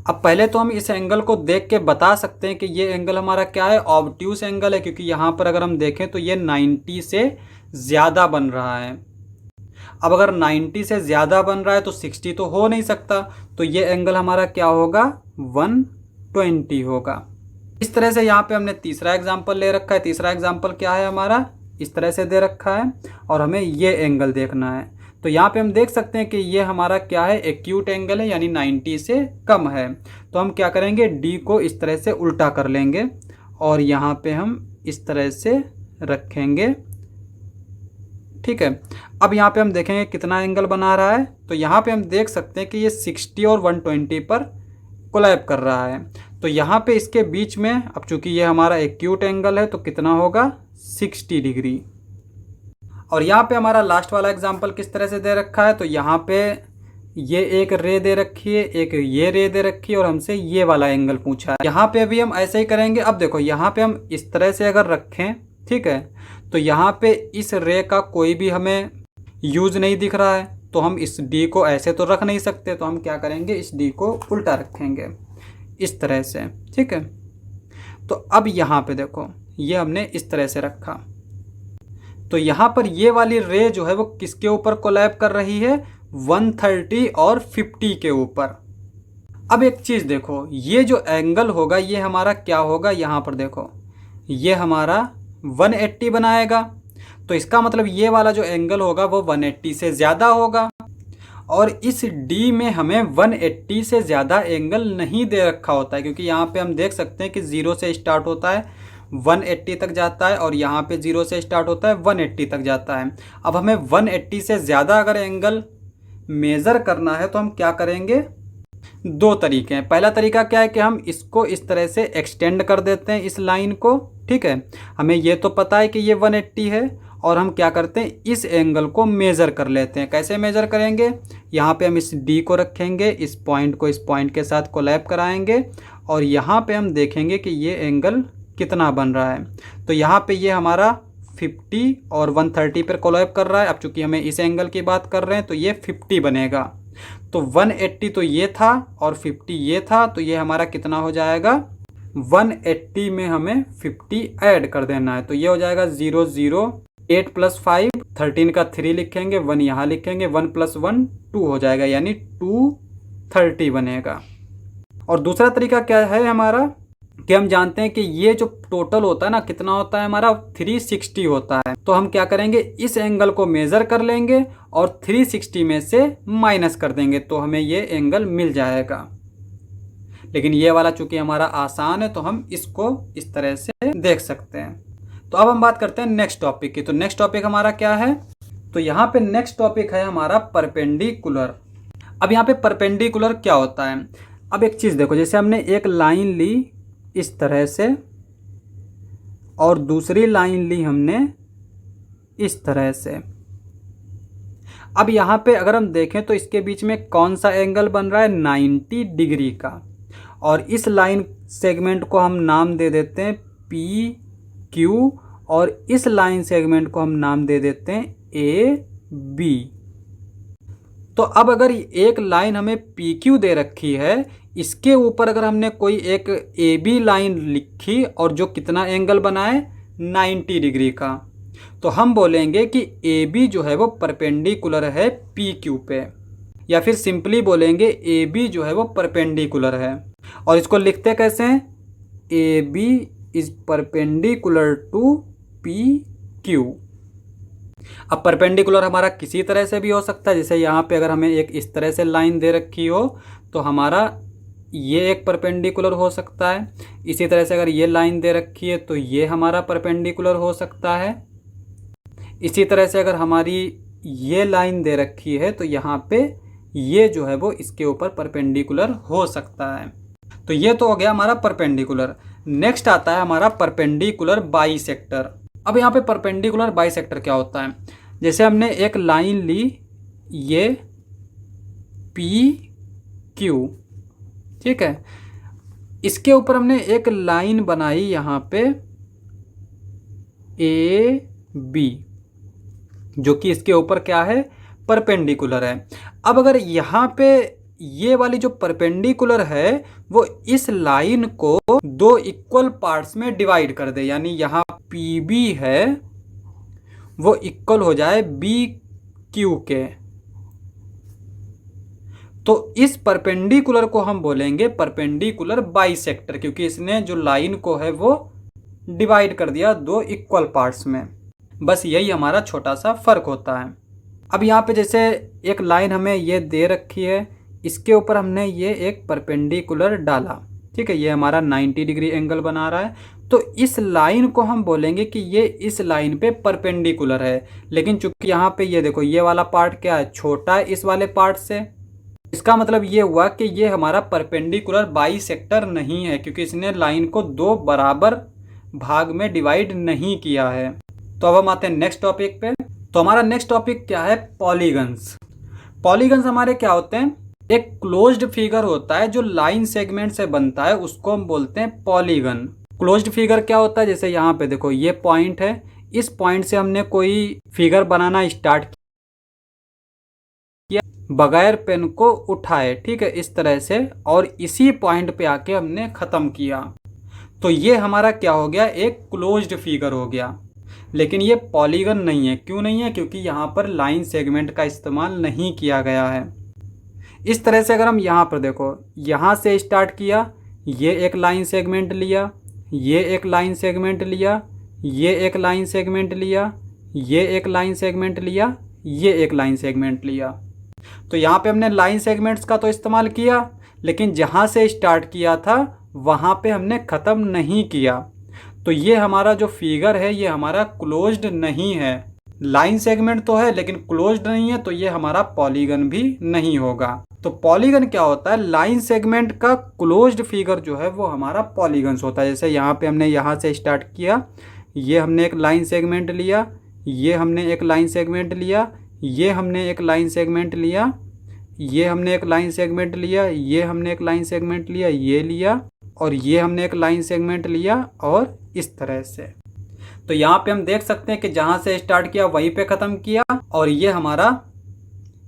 अब पहले तो हम इस एंगल को देख के बता सकते हैं कि ये एंगल हमारा क्या है, ऑब्ट्यूस एंगल है, क्योंकि यहाँ पर अगर हम देखें तो ये 90 से ज़्यादा बन रहा है। अब अगर 90 से ज़्यादा बन रहा है तो 60 तो हो नहीं सकता, तो ये एंगल हमारा क्या होगा, 120 होगा। इस तरह से यहाँ पे हमने तीसरा एग्जाम्पल ले रखा है। तीसरा एग्जाम्पल क्या है हमारा, इस तरह से दे रखा है और हमें ये एंगल देखना है। तो यहाँ पे हम देख सकते हैं कि ये हमारा क्या है, एक्यूट एंगल है, यानी 90 से कम है। तो हम क्या करेंगे, डी को इस तरह से उल्टा कर लेंगे और यहाँ पे हम इस तरह से रखेंगे, ठीक है। अब यहाँ पे हम देखेंगे कितना एंगल बना रहा है। तो यहाँ पे हम देख सकते हैं कि ये 60 और 120 पर कोलैब कर रहा है। तो यहाँ पे इसके बीच में, अब चूंकि ये हमारा एक्यूट एंगल है, तो कितना होगा, 60 डिग्री। और यहाँ पे हमारा लास्ट वाला एग्जांपल किस तरह से दे रखा है। तो यहाँ पे ये एक रे दे रखी है, एक ये रे दे रखी है और हमसे ये वाला एंगल पूछा है। यहाँ पे अभी हम ऐसे ही करेंगे। अब देखो यहाँ पे हम इस तरह से अगर रखें, ठीक है, तो यहाँ पे इस रे का कोई भी हमें यूज नहीं दिख रहा है, तो हम इस डी को ऐसे तो रख नहीं सकते। तो हम क्या करेंगे, इस डी को उल्टा रखेंगे इस तरह से, ठीक है। तो अब यहाँ पे देखो ये हमने इस तरह से रखा, तो यहाँ पर ये वाली रे जो है वो किसके ऊपर कोलैब कर रही है, 130 और 50 के ऊपर। अब एक चीज़ देखो, ये जो एंगल होगा ये हमारा क्या होगा, यहाँ पर देखो ये हमारा 180 बनाएगा। तो इसका मतलब ये वाला जो एंगल होगा वो 180 से ज़्यादा होगा। और इस D में हमें 180 से ज़्यादा एंगल नहीं दे रखा होता है, क्योंकि यहाँ पे हम देख सकते हैं कि 0 से स्टार्ट होता है 180 तक जाता है और यहाँ पे 0 से स्टार्ट होता है 180 तक जाता है। अब हमें 180 से ज़्यादा अगर एंगल मेज़र करना है तो हम क्या करेंगे, दो तरीके हैं। पहला तरीका क्या है कि हम इसको इस तरह से एक्सटेंड कर देते हैं इस लाइन को, ठीक है। हमें ये तो पता है कि ये 180 है और हम क्या करते हैं, इस एंगल को मेज़र कर लेते हैं। कैसे मेज़र करेंगे, यहाँ पे हम इस D को रखेंगे, इस पॉइंट को इस पॉइंट के साथ कोलैब कराएंगे और यहाँ पे हम देखेंगे कि ये एंगल कितना बन रहा है। तो यहाँ पे ये हमारा 50 और 130 पर कोलैब कर रहा है। अब चूंकि हमें इस एंगल की बात कर रहे हैं तो ये 50 बनेगा। तो 180 तो ये था और 50 ये था, तो ये हमारा कितना हो जाएगा, 180 में हमें 50 ऐड कर देना है। तो ये हो जाएगा 0 0 8 + 5 13 का 3 लिखेंगे, 1 यहाँ लिखेंगे, 1 + 1 2 हो जाएगा, यानी 230 बनेगा। और दूसरा तरीका क्या है हमारा कि हम जानते हैं कि ये जो टोटल होता है ना, कितना होता है हमारा, 360 होता है। तो हम क्या करेंगे, इस एंगल को मेजर कर लेंगे और 360 में से माइनस कर देंगे, तो हमें ये एंगल मिल जाएगा। लेकिन ये वाला चूंकि हमारा आसान है तो हम इसको इस तरह से देख सकते हैं। तो अब हम बात करते हैं नेक्स्ट टॉपिक की। तो नेक्स्ट टॉपिक हमारा क्या है, तो यहाँ पे नेक्स्ट टॉपिक है हमारा परपेंडिकुलर। अब यहाँ पे परपेंडिकुलर क्या होता है, अब एक चीज़ देखो, जैसे हमने एक लाइन ली इस तरह से और दूसरी लाइन ली हमने इस तरह से। अब यहाँ पे अगर हम देखें तो इसके बीच में कौन सा एंगल बन रहा है, 90 डिग्री का। और इस लाइन सेगमेंट को हम नाम दे देते हैं पी क्यू और इस लाइन सेगमेंट को हम नाम दे देते हैं ए बी। तो अब अगर एक लाइन हमें पी क्यू दे रखी है, इसके ऊपर अगर हमने कोई एक ए बी लाइन लिखी और जो कितना एंगल बनाए, 90 डिग्री का, तो हम बोलेंगे कि ए बी जो है वो परपेंडिकुलर है पी क्यू पे, या फिर सिंपली बोलेंगे ए बी जो है वो परपेंडिकुलर है। और इसको लिखते कैसे हैं, A B is perpendicular to P Q. अब परपेंडिकुलर हमारा किसी तरह से भी हो सकता है, जैसे यहाँ पे अगर हमें एक इस तरह से लाइन दे रखी हो तो हमारा ये एक परपेंडिकुलर हो सकता है। इसी तरह से अगर ये लाइन दे रखी है तो ये हमारा परपेंडिकुलर हो सकता है। इसी तरह से अगर हमारी ये लाइन दे रखी है तो यहाँ पे ये जो है वो इसके ऊपर परपेंडिकुलर हो सकता है। तो ये तो हो गया हमारा परपेंडिकुलर। नेक्स्ट आता है हमारा परपेंडिकुलर बाइसेक्टर। अब यहाँ पे परपेंडिकुलर बाइसेक्टर क्या होता है, जैसे हमने एक लाइन ली ये पी क्यू, ठीक है, इसके ऊपर हमने एक लाइन बनाई यहाँ पे ए बी, जो कि इसके ऊपर क्या है, परपेंडिकुलर है। अब अगर यहाँ पे ये वाली जो परपेंडिकुलर है वो इस लाइन को दो इक्वल पार्ट्स में डिवाइड कर दे, यानी यहाँ पी बी है वो इक्वल हो जाए बी क्यू के, तो इस परपेंडिकुलर को हम बोलेंगे परपेंडिकुलर बाइसेक्टर, क्योंकि इसने जो लाइन को है वो डिवाइड कर दिया दो इक्वल पार्ट्स में। बस यही हमारा छोटा सा फर्क होता है। अब यहाँ पे जैसे एक लाइन हमें ये दे रखी है, इसके ऊपर हमने ये एक परपेंडिकुलर डाला, ठीक है, ये हमारा 90 डिग्री एंगल बना रहा है। तो इस लाइन को हम बोलेंगे कि ये इस लाइन पे परपेंडिकुलर है। लेकिन चूंकि यहाँ पे ये देखो ये वाला पार्ट क्या है, छोटा है इस वाले पार्ट से, इसका मतलब ये हुआ कि ये हमारा परपेंडिकुलर बाइसेक्टर नहीं है, क्योंकि इसने लाइन को दो बराबर भाग में डिवाइड नहीं किया है। तो अब हम आते हैं नेक्स्ट टॉपिक पे। तो हमारा नेक्स्ट टॉपिक क्या है, पॉलीगन्स। पॉलीगन्स हमारे क्या होते हैं, एक क्लोज्ड फिगर होता है जो लाइन सेगमेंट से बनता है, उसको हम बोलते हैं पॉलीगन। क्लोज्ड फिगर क्या होता है, जैसे यहाँ पे देखो ये पॉइंट है, इस पॉइंट से हमने कोई फिगर बनाना स्टार्ट किया बगैर पेन को उठाए, ठीक है, इस तरह से, और इसी पॉइंट पे आके हमने खत्म किया, तो ये हमारा क्या हो गया, एक क्लोज्ड फिगर हो गया। लेकिन ये पॉलीगन नहीं है। क्यों नहीं है, क्योंकि यहाँ पर लाइन सेगमेंट का इस्तेमाल नहीं किया गया है। इस तरह से अगर हम यहाँ पर देखो, यहाँ से स्टार्ट किया, ये एक लाइन सेगमेंट लिया, ये एक लाइन सेगमेंट लिया, ये एक लाइन सेगमेंट लिया, ये एक लाइन सेगमेंट लिया, ये एक लाइन सेगमेंट लिया। तो यहाँ पे हमने लाइन सेगमेंट्स का तो इस्तेमाल किया, लेकिन जहाँ से स्टार्ट किया था वहाँ पे हमने ख़त्म नहीं किया। तो ये हमारा जो फिगर है ये हमारा क्लोज्ड नहीं है। लाइन सेगमेंट तो है लेकिन क्लोज्ड नहीं है, तो ये हमारा पॉलीगन भी नहीं होगा। तो पॉलीगन क्या होता है, लाइन सेगमेंट का क्लोज्ड फिगर जो है वो हमारा पॉलीगन्स होता है। जैसे यहाँ पे हमने यहाँ से स्टार्ट किया, ये हमने एक लाइन सेगमेंट लिया, ये हमने एक लाइन सेगमेंट लिया, ये हमने एक लाइन सेगमेंट लिया, ये हमने एक लाइन सेगमेंट लिया, ये हमने एक लाइन सेगमेंट लिया, ये लिया, और ये हमने एक लाइन सेगमेंट लिया और इस तरह से। तो यहाँ पे हम देख सकते हैं कि जहाँ से स्टार्ट किया वहीं पे ख़त्म किया, और ये हमारा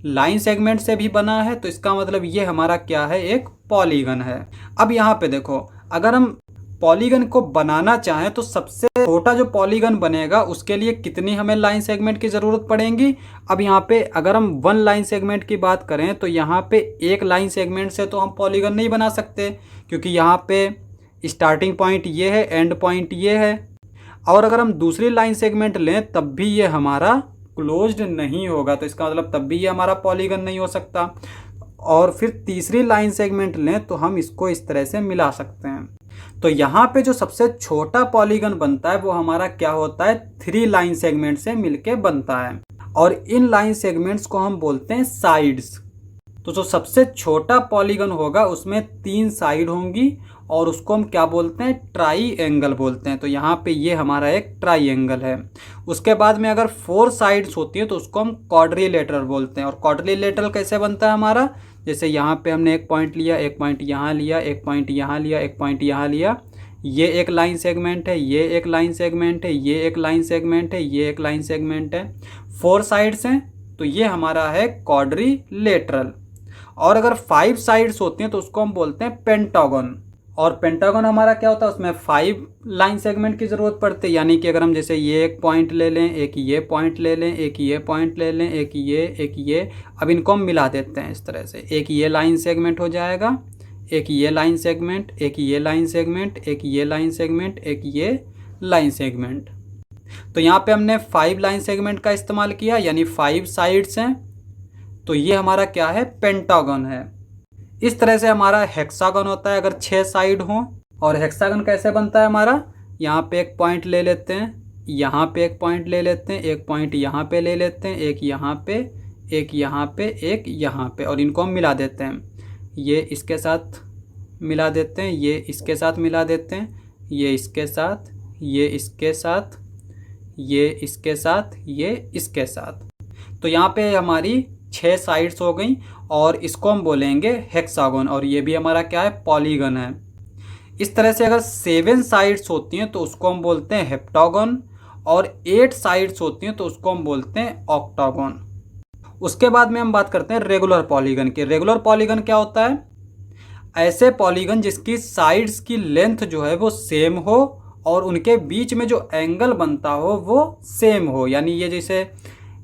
लाइन सेगमेंट से भी बना है, तो इसका मतलब ये हमारा क्या है, एक पॉलीगन है। अब यहाँ पे देखो, अगर हम पॉलीगन को बनाना चाहें तो सबसे छोटा जो पॉलीगन बनेगा उसके लिए कितनी हमें लाइन सेगमेंट की ज़रूरत पड़ेगी। अब यहाँ पे अगर हम वन लाइन सेगमेंट की बात करें तो यहाँ पे एक लाइन सेगमेंट से तो हम पॉलीगन नहीं बना सकते, क्योंकि यहाँ पे स्टार्टिंग पॉइंट ये है, एंड पॉइंट ये है। और अगर हम दूसरी लाइन सेगमेंट लें तब भी ये हमारा क्लोज्ड नहीं होगा, तो इसका मतलब तब भी ये हमारा पॉलीगन नहीं हो सकता। और फिर तीसरी लाइन सेगमेंट लें तो हम इसको इस तरह से मिला सकते हैं। तो यहाँ पे जो सबसे छोटा पॉलीगन बनता है वो हमारा क्या होता है, 3 लाइन सेगमेंट से मिलके बनता है, और इन लाइन सेगमेंट्स को हम बोलते हैं साइड्स। तो जो सबसे छोटा पॉलीगन होगा उसमें 3 साइड होंगी, और उसको हम क्या बोलते हैं, ट्राई एंगल बोलते हैं। तो यहाँ पे ये हमारा एक ट्राई एंगल है। उसके बाद में अगर 4 साइड्स होती हैं तो उसको हम क्वाड्रिलेटरल बोलते हैं। और क्वाड्रिलेटरल कैसे बनता है हमारा, जैसे यहाँ पे हमने एक पॉइंट लिया, एक पॉइंट यहाँ लिया, एक पॉइंट यहाँ लिया, एक पॉइंट यहाँ लिया, ये एक लाइन सेगमेंट है, ये एक लाइन सेगमेंट है, ये एक लाइन सेगमेंट है, ये एक लाइन सेगमेंट है, 4 साइड्स हैं, तो ये हमारा है क्वाड्रिलेटरल। और अगर 5 साइड्स होती हैं तो उसको हम बोलते हैं पेंटागन। और पेंटागन हमारा क्या होता है, उसमें 5 लाइन सेगमेंट की ज़रूरत पड़ती है। यानी कि अगर हम जैसे ये एक पॉइंट ले लें, एक ये पॉइंट ले लें, एक ये पॉइंट ले लें, एक ये, अब इनको हम मिला देते हैं इस तरह से। एक ये लाइन सेगमेंट हो जाएगा, एक ये लाइन सेगमेंट, एक ये लाइन सेगमेंट, एक ये लाइन सेगमेंट, एक ये लाइन सेगमेंट। तो यहाँ पे हमने 5 लाइन सेगमेंट का इस्तेमाल किया, यानी 5 साइड्स हैं, तो ये हमारा क्या है, पेंटागन है। इस तरह से हमारा हेक्सागन होता है अगर 6 साइड हों। और हेक्सागन कैसे बनता है हमारा, यहाँ पे एक पॉइंट ले लेते हैं, यहाँ पे एक पॉइंट ले लेते हैं, एक पॉइंट यहाँ पे ले लेते हैं, एक यहाँ पे, एक यहाँ पे, एक यहाँ पे, और इनको हम मिला देते हैं। ये इसके साथ मिला देते हैं, ये इसके साथ मिला देते हैं, ये इसके साथ, ये इसके साथ, ये इसके साथ, ये इसके साथ। तो यहाँ पे हमारी 6 साइड्स हो गई, और इसको हम बोलेंगे हेक्सागन। और ये भी हमारा क्या है, पॉलीगन है। इस तरह से अगर 7 साइड्स होती हैं तो उसको हम बोलते हैं हेप्टागन, और 8 साइड्स होती हैं तो उसको हम बोलते हैं ऑक्टागन। उसके बाद में हम बात करते हैं रेगुलर पॉलीगन की। रेगुलर पॉलीगन क्या होता है, ऐसे पॉलीगन जिसकी साइड्स की लेंथ जो है वो सेम हो, और उनके बीच में जो एंगल बनता हो वो सेम हो। यानी ये जैसे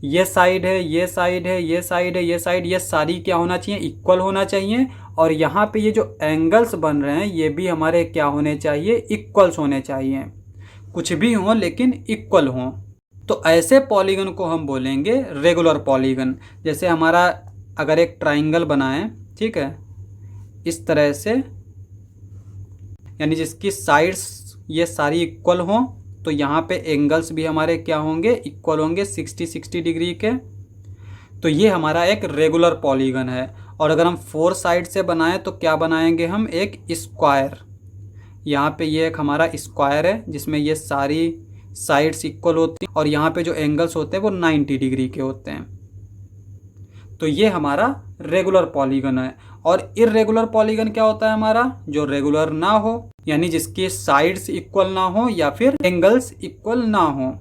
ये साइड है, ये साइड है, ये साइड है, ये साइड, ये सारी क्या होना चाहिए, इक्वल होना चाहिए। और यहाँ पे ये जो एंगल्स बन रहे हैं ये भी हमारे क्या होने चाहिए, इक्वल्स होने चाहिए। कुछ भी हों लेकिन इक्वल हों। तो ऐसे पॉलीगन को हम बोलेंगे रेगुलर पॉलीगन। जैसे हमारा अगर एक ट्राइंगल बनाएं, ठीक है, इस तरह से, यानी जिसकी साइड्स ये सारी इक्वल हों, तो यहाँ पे एंगल्स भी हमारे क्या होंगे, इक्वल होंगे 60 डिग्री के। तो ये हमारा एक रेगुलर पॉलीगन है। और अगर हम 4 साइड से बनाएं तो क्या बनाएंगे हम, एक स्क्वायर। यहाँ पे ये एक हमारा स्क्वायर है जिसमें ये सारी साइड्स इक्वल होती हैं, और यहाँ पे जो एंगल्स होते हैं वो 90 डिग्री के होते हैं। तो ये हमारा रेगुलर पॉलीगन है। और इर्रेगुलर पॉलीगन क्या होता है हमारा, जो रेगुलर ना हो, यानी जिसकी साइड्स इक्वल ना हो या फिर एंगल्स इक्वल ना हो।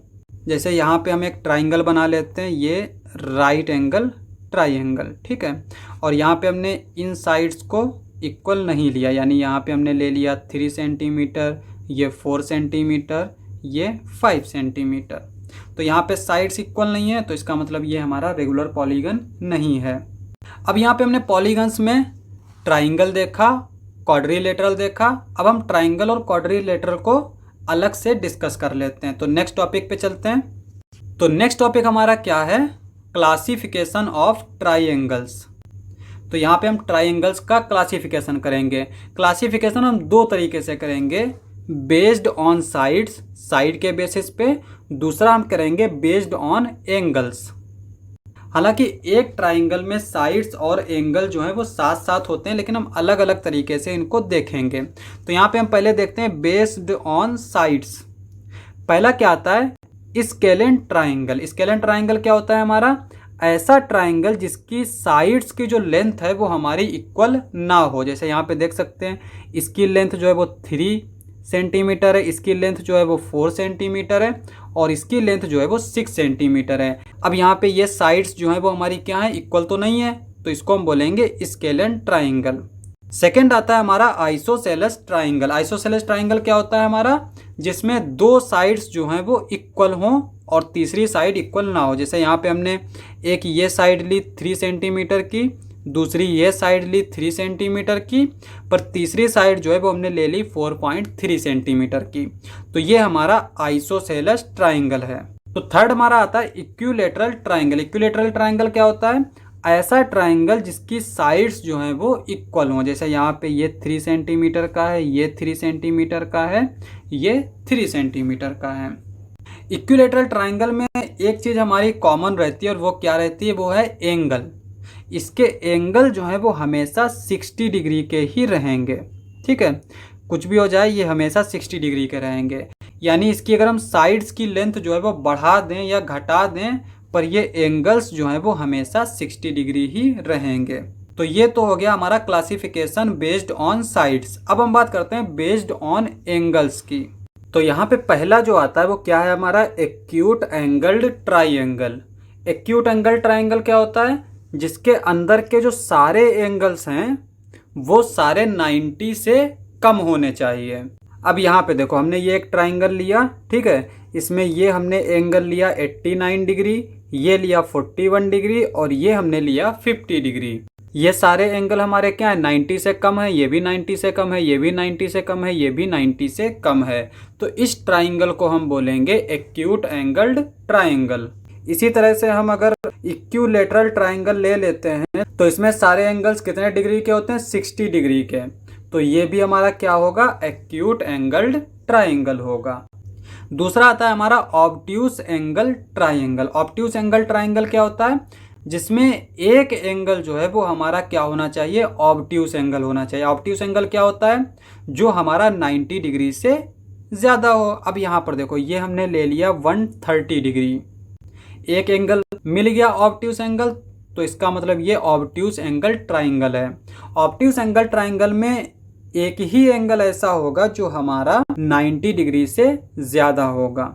जैसे यहाँ पे हम एक ट्राइंगल बना लेते हैं, ये राइट एंगल ट्राइंगल, ठीक है। और यहाँ पे हमने इन साइड्स को इक्वल नहीं लिया, यानी यहाँ पे हमने ले लिया 3 सेंटीमीटर, ये 4 सेंटीमीटर, ये 5 सेंटीमीटर। तो यहाँ पे साइड्स इक्वल नहीं है, तो इसका मतलब ये हमारा रेगुलर पॉलीगन नहीं है। अब यहाँ पे हमने पॉलीगन्स में ट्राइंगल देखा, क्वाड्रिलेटरल देखा। अब हम ट्राइंगल और क्वाड्रिलेटरल को अलग से डिस्कस कर लेते हैं। तो नेक्स्ट टॉपिक पे चलते हैं। तो नेक्स्ट टॉपिक हमारा क्या है, क्लासिफिकेशन ऑफ ट्राइंगल्स। तो यहाँ पे हम ट्राइंगल्स का क्लासिफिकेशन करेंगे। क्लासिफिकेशन हम 2 तरीके से करेंगे, बेस्ड ऑन साइड्स, साइड के बेसिस पे। दूसरा हम करेंगे बेस्ड ऑन एंगल्स। हालांकि एक ट्राइंगल में साइड्स और एंगल जो है वो साथ साथ होते हैं, लेकिन हम अलग अलग तरीके से इनको देखेंगे। तो यहाँ पे हम पहले देखते हैं बेस्ड ऑन साइड्स। पहला क्या आता है, स्केलेन ट्राइंगल। स्केलेन ट्राइंगल क्या होता है हमारा, ऐसा ट्राइंगल जिसकी साइड्स की जो लेंथ है वो हमारी इक्वल ना हो। जैसे यहाँ पे देख सकते हैं, इसकी लेंथ जो है वो 3 सेंटीमीटर है, इसकी लेंथ जो है वो 4 सेंटीमीटर है, और इसकी लेंथ जो है वो 6 सेंटीमीटर है। अब यहाँ पे ये साइड्स जो है वो हमारी क्या है, इक्वल तो नहीं है, तो इसको हम बोलेंगे स्केलन ट्राइंगल। सेकंड आता है हमारा आइसोसेलेस ट्राइंगल। आइसोसेलेस ट्राइंगल क्या होता है हमारा, जिसमें दो साइड्स जो हैं वो इक्वल हों और तीसरी साइड इक्वल ना हो। जैसे यहाँ पे हमने एक ये साइड ली 3 सेंटीमीटर की, दूसरी ये साइड ली 3 सेंटीमीटर की, पर तीसरी साइड जो है वो हमने ले ली 4.3 सेंटीमीटर की। तो ये हमारा आइसोसेलेस ट्राइंगल है। तो थर्ड हमारा आता है इक्विलैटरल ट्राइंगल। इक्विलैटरल ट्राइंगल क्या होता है, ऐसा ट्राइंगल जिसकी साइड्स जो हैं वो इक्वल हों। जैसे यहाँ पे ये 3 सेंटीमीटर का है, ये 3 सेंटीमीटर का है, ये 3 सेंटीमीटर का है। इक्विलैटरल ट्राइंगल में एक चीज़ हमारी कॉमन रहती है, और वो क्या रहती है, वो है एंगल। इसके एंगल जो है वो हमेशा 60 डिग्री के ही रहेंगे। ठीक है, कुछ भी हो जाए ये हमेशा 60 डिग्री के रहेंगे। यानी इसकी अगर हम साइड्स की लेंथ जो है वो बढ़ा दें या घटा दें, पर ये एंगल्स जो हैं वो हमेशा 60 डिग्री ही रहेंगे। तो ये तो हो गया हमारा क्लासिफिकेशन बेस्ड ऑन साइड्स। अब हम बात करते हैं बेस्ड ऑन एंगल्स की। तो यहाँ पे पहला जो आता है वो क्या है हमारा, acute angled triangle. Acute angle triangle क्या होता है, जिसके अंदर के जो सारे एंगल्स हैं वो सारे 90 से कम होने चाहिए। अब यहाँ पे देखो, हमने ये एक ट्राइंगल लिया, ठीक है, इसमें ये हमने एंगल लिया 89 डिग्री, ये लिया 41 डिग्री, और ये हमने लिया 50 डिग्री। ये सारे एंगल हमारे क्या है, 90 से कम है, ये भी 90 से कम है, ये भी 90 से कम है, ये भी 90 से कम है। तो इस ट्राइंगल को हम बोलेंगे एक्यूट एंगल्ड ट्राइंगल। इसी तरह से हम अगर इक्विलैटरल ट्राइंगल ले लेते हैं तो इसमें सारे एंगल्स कितने डिग्री के होते हैं, 60 डिग्री के। तो ये भी हमारा क्या होगा, एक्यूट एंगल्ड ट्राइंगल होगा। दूसरा आता है हमारा obtuse angle triangle. Obtuse angle triangle क्या होता है, जिसमें एक एंगल जो है वो हमारा क्या होना चाहिए, ऑब्ट्यूस एंगल होना चाहिए। ऑब्ट्यूस एंगल क्या होता है, जो हमारा 90 डिग्री से ज़्यादा हो। अब यहाँ पर देखो, ये हमने ले लिया 130 डिग्री, एक एंगल मिल गया ऑब्ट्यूस एंगल, तो इसका मतलब ये ऑब्ट्यूस एंगल ट्राइंगल है। ऑब्ट्यूस एंगल ट्राइंगल में एक ही एंगल ऐसा होगा जो हमारा 90 डिग्री से ज़्यादा होगा।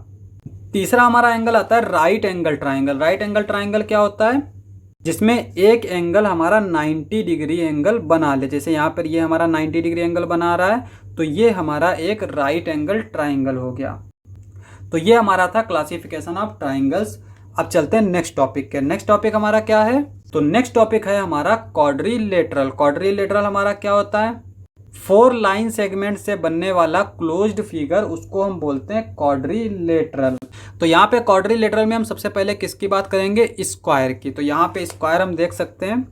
तीसरा हमारा एंगल आता है right angle triangle. Right angle triangle क्या होता है, जिसमें एक एंगल हमारा 90 डिग्री एंगल बना ले। जैसे यहाँ पर ये हमारा 90 डिग्री एंगल बना रहा है, तो ये हमारा एक राइट एंगल ट्राइंगल हो गया। तो ये हमारा था क्लासिफिकेशन ऑफ ट्राइंगल्स। अब चलते हैं नेक्स्ट टॉपिक के। नेक्स्ट टॉपिक हमारा क्या है, तो नेक्स्ट टॉपिक है हमारा क्वाड्रिलेटरल। क्वाड्रिलेटरल हमारा क्या होता है, 4 लाइन सेगमेंट से बनने वाला क्लोज्ड फिगर, उसको हम बोलते हैं क्वाड्रिलेटरल। तो यहाँ पे क्वाड्रिलेटरल में हम सबसे पहले किसकी बात करेंगे, स्क्वायर की। तो यहाँ पे स्क्वायर हम देख सकते हैं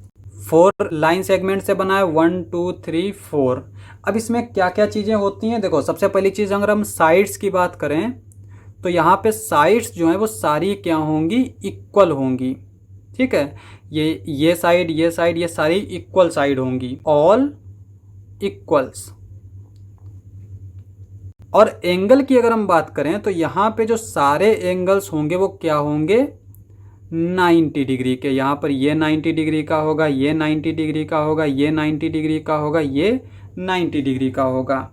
4 लाइन सेगमेंट से बना है, 1 2 3 4। अब इसमें क्या क्या चीज़ें होती हैं, देखो सबसे पहली चीज़ अगर हम साइड्स की बात करें तो यहाँ पे साइड्स जो हैं वो सारी क्या होंगी, इक्वल होंगी। ठीक है, ये साइड ये सारी इक्वल साइड होंगी, ऑल इक्वल्स। और एंगल की अगर हम बात करें तो यहाँ पे जो सारे एंगल्स होंगे वो क्या होंगे, 90 डिग्री के। यहाँ पर ये 90 डिग्री का होगा, ये 90 डिग्री का होगा, ये 90 डिग्री का होगा, ये 90 डिग्री का होगा।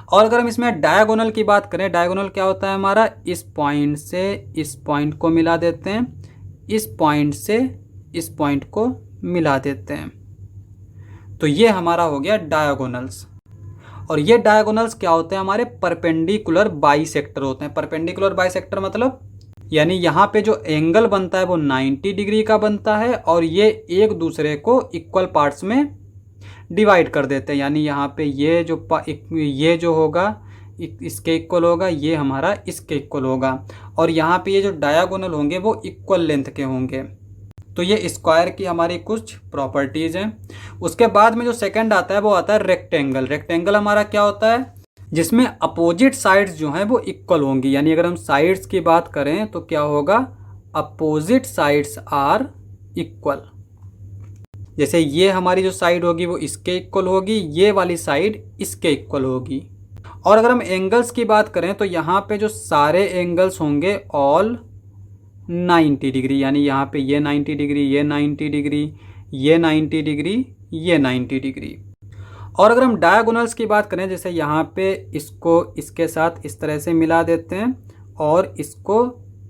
और अगर हम इसमें डायगोनल की बात करें, डायगोनल क्या होता है हमारा, इस पॉइंट से इस पॉइंट को मिला देते हैं, इस पॉइंट से इस पॉइंट को मिला देते हैं। तो ये हमारा हो गया डायगोनल्स। और ये डायगोनल्स क्या होते हैं, हमारे परपेंडिकुलर बाइसेक्टर होते हैं। परपेंडिकुलर बाइसेक्टर मतलब यानी यहाँ पे जो एंगल बनता है वो 90 डिग्री का बनता है, और ये एक दूसरे को इक्वल पार्ट्स में डिवाइड कर देते हैं। यानी यहाँ पे ये जो होगा इसके इक्वल होगा, ये हमारा इसके इक्वल होगा, और यहाँ पे ये जो डायगोनल होंगे वो इक्वल लेंथ के होंगे। तो ये स्क्वायर की हमारी कुछ प्रॉपर्टीज़ हैं। उसके बाद में जो सेकंड आता है वो आता है रेक्टेंगल। रेक्टेंगल हमारा क्या होता है, जिसमें अपोजिट साइड्स जो हैं वो इक्वल होंगी। यानी अगर हम साइड्स की बात करें तो क्या होगा, अपोजिट साइड्स आर इक्वल। जैसे ये हमारी जो साइड होगी वो इसके इक्वल होगी, ये वाली साइड इसके इक्वल होगी। और अगर हम एंगल्स की बात करें तो यहाँ पे जो सारे एंगल्स होंगे ऑल 90 डिग्री, यानी यहाँ पे ये 90 डिग्री, ये 90 डिग्री, ये 90 डिग्री, ये 90 डिग्री। और अगर हम डायगोनल्स की बात करें, जैसे यहाँ पे इसको इसके साथ इस तरह से मिला देते हैं और इसको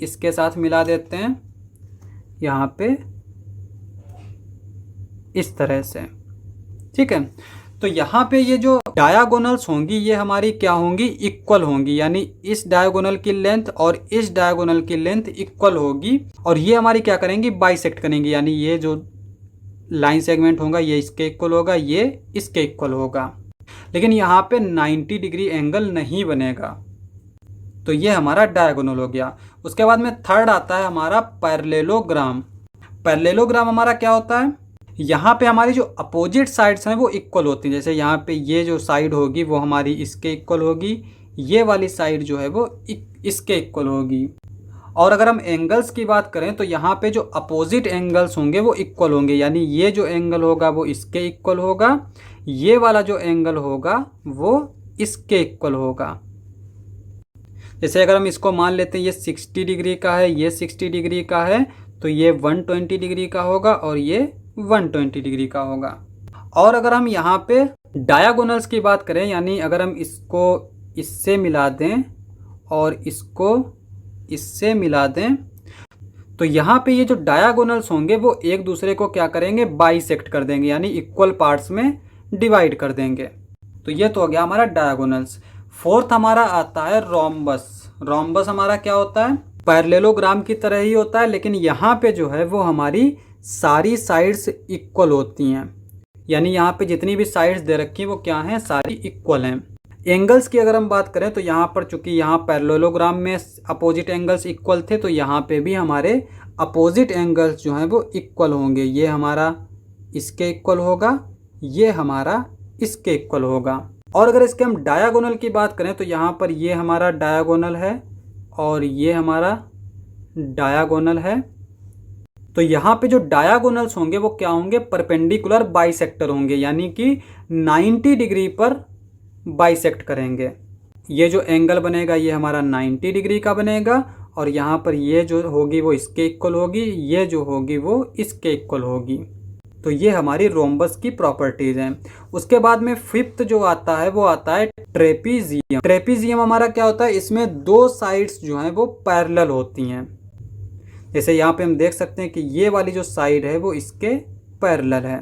इसके साथ मिला देते हैं यहाँ पे इस तरह से, ठीक है। तो यहाँ पे ये जो डायगोनल्स होंगी ये हमारी क्या होंगी, इक्वल होंगी, यानी इस डायगोनल की लेंथ और इस डायगोनल की लेंथ इक्वल होगी और ये हमारी क्या करेंगी, बाइसेक्ट करेंगी, यानी ये जो लाइन सेगमेंट होगा ये इसके इक्वल होगा, ये इसके इक्वल होगा। लेकिन यहाँ पे 90 डिग्री एंगल नहीं बनेगा, तो ये हमारा डायगोनल हो गया। उसके बाद में थर्ड आता है हमारा पैरेललोग्राम। पैरेललोग्राम हमारा क्या होता है, यहाँ पे हमारी जो अपोजिट साइड्स हैं वो इक्वल होती हैं। जैसे यहाँ पे ये जो साइड होगी वो हमारी इसके इक्वल होगी, ये वाली साइड जो है वो इसके इक्वल होगी। और अगर हम एंगल्स की बात करें तो यहाँ पे जो अपोजिट एंगल्स होंगे वो इक्वल होंगे, यानी ये जो एंगल होगा वो इसके इक्वल होगा, ये वाला जो एंगल होगा वो इसके इक्वल होगा। जैसे अगर हम इसको मान लेते हैं ये 60 डिग्री का है, ये 60 डिग्री का है, तो ये 120 डिग्री का होगा और ये 120 डिग्री का होगा। और अगर हम यहाँ पे डायगोनल्स की बात करें, यानी अगर हम इसको इससे मिला दें और इसको इससे मिला दें, तो यहाँ पे ये जो डायगोनल्स होंगे वो एक दूसरे को क्या करेंगे, बाइसेक्ट कर देंगे, यानी इक्वल पार्ट्स में डिवाइड कर देंगे। तो ये तो हो गया हमारा डायगोनल्स। फोर्थ हमारा आता है रोम्बस। रोम्बस हमारा क्या होता है, पैरेललोग्राम की तरह ही होता है, लेकिन यहाँ पे जो है वो हमारी सारी साइड्स इक्वल होती हैं, यानी यहाँ पे जितनी भी साइड्स दे रखी हैं वो क्या हैं, सारी इक्वल हैं। एंगल्स की अगर हम बात करें तो यहाँ पर चूंकि यहाँ पैरेललोग्राम में अपोजिट एंगल्स इक्वल थे, तो यहाँ पे भी हमारे अपोजिट एंगल्स जो हैं वो इक्वल होंगे। ये हमारा इसके इक्वल होगा, ये हमारा इसके इक्वल होगा। और अगर इसके हम डायगोनल की बात करें तो यहाँ पर ये हमारा डायगोनल है और ये हमारा डायगोनल है। तो यहाँ पे जो डायगोनल्स होंगे वो क्या होंगे, परपेंडिकुलर बाइसेक्टर होंगे, यानी कि 90 डिग्री पर बाइसेक्ट करेंगे। ये जो एंगल बनेगा ये हमारा 90 डिग्री का बनेगा और यहाँ पर ये जो होगी वो इसके इक्वल होगी, ये जो होगी वो इसके इक्वल होगी। तो ये हमारी रोम्बस की प्रॉपर्टीज हैं। उसके बाद में फिफ्थ जो आता है वो आता है ट्रेपीजियम। ट्रेपीजियम हमारा क्या होता है, इसमें दो साइड्स जो हैं वो पैरेलल होती हैं। जैसे यहाँ पे हम देख सकते हैं कि ये वाली जो साइड है वो इसके पैरेलल है।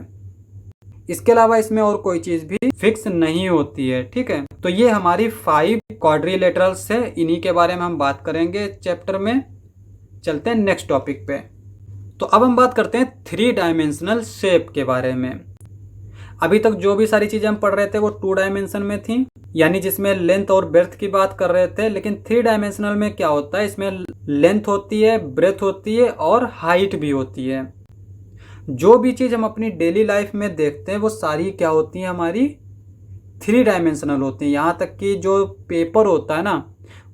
इसके अलावा इसमें और कोई चीज भी फिक्स नहीं होती है, ठीक है। तो ये हमारी 5 क्वाड्रिलेटरल्स है, इन्हीं के बारे में हम बात करेंगे चैप्टर में। चलते हैं नेक्स्ट टॉपिक पे। तो अब हम बात करते हैं 3 डायमेंशनल शेप के बारे में। अभी तक जो भी सारी चीजें हम पढ़ रहे थे वो 2 डायमेंशन में थी, यानी जिसमें लेंथ और ब्रेथ की बात कर रहे थे। लेकिन 3 डायमेंशनल में क्या होता है, इसमें लेंथ होती है, ब्रेथ होती है और हाइट भी होती है। जो भी चीज हम अपनी डेली लाइफ में देखते हैं वो सारी क्या होती है, हमारी 3 डायमेंशनल होती है। यहाँ तक कि जो पेपर होता है ना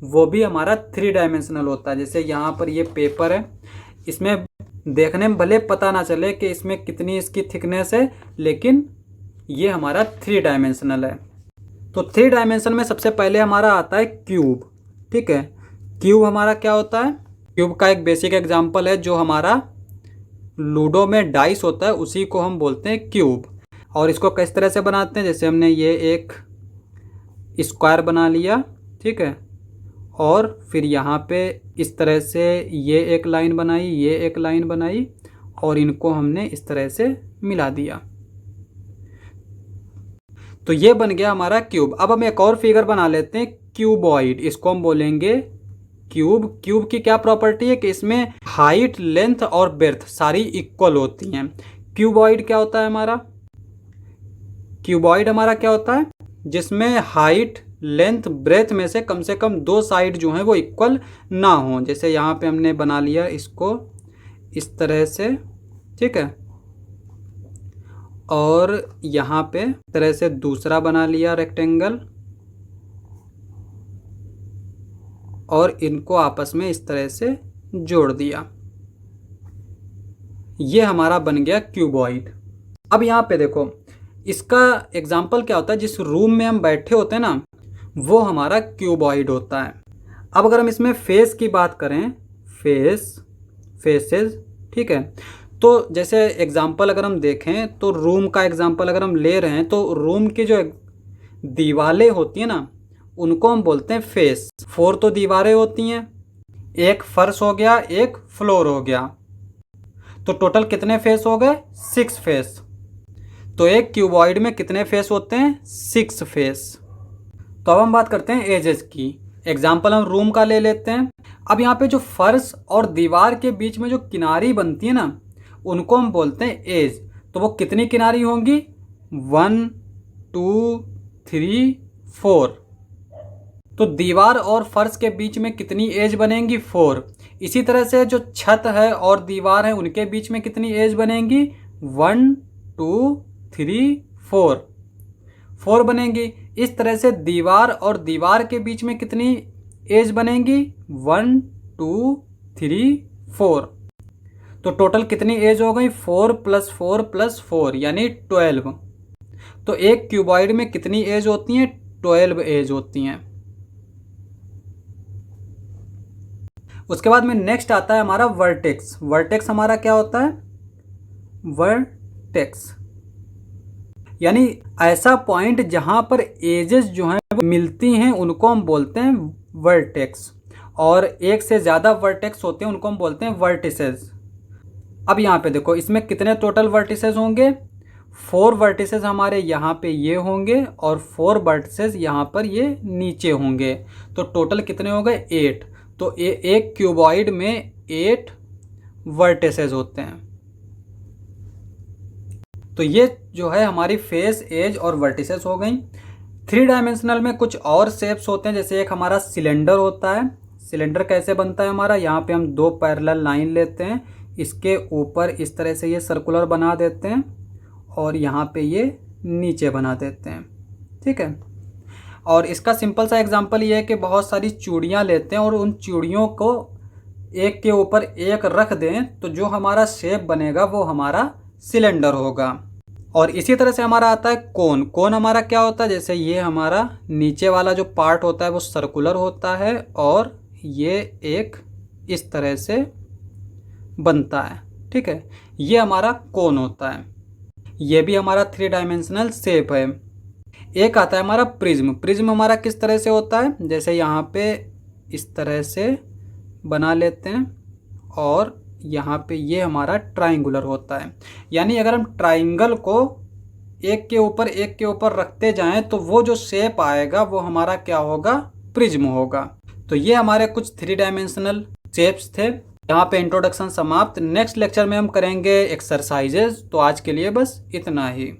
वो भी हमारा 3 डायमेंशनल होता है। जैसे यहाँ पर ये पेपर है, इसमें देखने में भले पता ना चले कि इसमें कितनी इसकी थिकनेस है, लेकिन ये हमारा 3 डायमेंशनल है। तो 3 डायमेंशन में सबसे पहले हमारा आता है क्यूब, ठीक है। क्यूब हमारा क्या होता है, क्यूब का एक बेसिक एग्जांपल है जो हमारा लूडो में डाइस होता है, उसी को हम बोलते हैं क्यूब। और इसको किस तरह से बनाते हैं, जैसे हमने ये एक स्क्वायर बना लिया, ठीक है, और फिर यहाँ पे इस तरह से ये एक लाइन बनाई, ये एक लाइन बनाई और इनको हमने इस तरह से मिला दिया, तो ये बन गया हमारा क्यूब। अब हम एक और फिगर बना लेते हैं क्यूबॉइड, इसको हम बोलेंगे क्यूब। क्यूब की क्या प्रॉपर्टी है कि इसमें हाइट, लेंथ और ब्रेथ सारी इक्वल होती हैं। क्यूबॉइड क्या होता है हमारा, क्यूबॉइड हमारा क्या होता है, जिसमें हाइट, लेंथ, ब्रेथ में से कम 2 साइड जो हैं वो इक्वल ना हो। जैसे यहाँ पे हमने बना लिया इसको इस तरह से, ठीक है, और यहाँ पे तरह से दूसरा बना लिया रेक्टेंगल और इनको आपस में इस तरह से जोड़ दिया। ये हमारा बन गया क्यूबॉइड। अब यहाँ पे देखो, इसका एग्जाम्पल क्या होता है, जिस रूम में हम बैठे होते हैं ना वो हमारा क्यूबॉइड होता है। अब अगर हम इसमें फेस की बात करें, फेस, फेसेस, ठीक है। तो जैसे एग्जांपल अगर हम देखें तो रूम का एग्जांपल अगर हम ले रहे हैं तो रूम की जो दीवारें होती हैं ना, उनको हम बोलते हैं फेस। 4 तो दीवारें होती हैं, एक फर्श हो गया, एक फ्लोर हो गया, तो टोटल कितने फेस हो गए? 6 फेस। तो एक क्यूबॉइड में कितने फेस होते हैं? 6 फेस। तो अब हम बात करते हैं एजेस की। एग्जाम्पल हम रूम का ले लेते हैं। अब यहाँ पे जो फर्श और दीवार के बीच में जो किनारी बनती है ना, उनको हम बोलते हैं एज। तो वो कितनी किनारी होंगी? 1 2 3 4। तो दीवार और फर्श के बीच में कितनी एज बनेंगी? 4। इसी तरह से जो छत है और दीवार है उनके बीच में कितनी एज बनेंगी? 1 2 3 4 बनेंगी। इस तरह से दीवार और दीवार के बीच में कितनी एज बनेंगी? 1 2 3 4। तो टोटल कितनी एज हो गई? 4 + 4 + 4 यानी 12। तो एक क्यूबॉइड में कितनी एज होती हैं? 12 एज होती हैं। उसके बाद में नेक्स्ट आता है हमारा वर्टेक्स। वर्टेक्स हमारा क्या होता है? वर्टेक्स यानी ऐसा पॉइंट जहां पर एजेस जो हैं वो मिलती हैं, उनको हम बोलते हैं वर्टेक्स। और एक से ज़्यादा वर्टेक्स होते हैं, उनको हम बोलते हैं वर्टिसेस। अब यहाँ पे देखो, इसमें कितने टोटल वर्टिसेस होंगे? 4 वर्टिसेस हमारे यहाँ पे ये होंगे और 4 वर्टिसेस यहाँ पर ये नीचे होंगे। तो टोटल कितने हो गए? 8। तो एक क्यूबॉइड में 8 वर्टिसेस होते हैं। तो ये जो है हमारी फेस, एज और वर्टिसेस हो गई। 3 डायमेंशनल में कुछ और शेप्स होते हैं, जैसे एक हमारा सिलेंडर होता है। सिलेंडर कैसे बनता है हमारा? यहाँ पे हम 2 पैरेलल लाइन लेते हैं, इसके ऊपर इस तरह से ये सर्कुलर बना देते हैं और यहाँ पे ये नीचे बना देते हैं, ठीक है। और इसका सिंपल सा एग्जांपल ये है कि बहुत सारी चूड़ियाँ लेते हैं और उन चूड़ियों को एक के ऊपर एक रख दें, तो जो हमारा शेप बनेगा वो हमारा सिलेंडर होगा। और इसी तरह से हमारा आता है कोन। कोन हमारा क्या होता है? जैसे ये हमारा नीचे वाला जो पार्ट होता है वो सर्कुलर होता है और ये एक इस तरह से बनता है, ठीक है। ये हमारा कोन होता है। ये भी हमारा 3 डायमेंशनल शेप है। एक आता है हमारा प्रिज्म। प्रिज्म हमारा किस तरह से होता है? जैसे यहाँ पे इस तरह से बना लेते हैं और यहाँ पे ये हमारा ट्राइंगुलर होता है। यानी अगर हम ट्राइंगल को एक के ऊपर रखते जाएं तो वो जो शेप आएगा वो हमारा क्या होगा? प्रिज्म होगा। तो ये हमारे कुछ 3 डायमेंशनल शेप्स थे। यहाँ पे इंट्रोडक्शन समाप्त। नेक्स्ट लेक्चर में हम करेंगे एक्सरसाइजेज। तो आज के लिए बस इतना ही।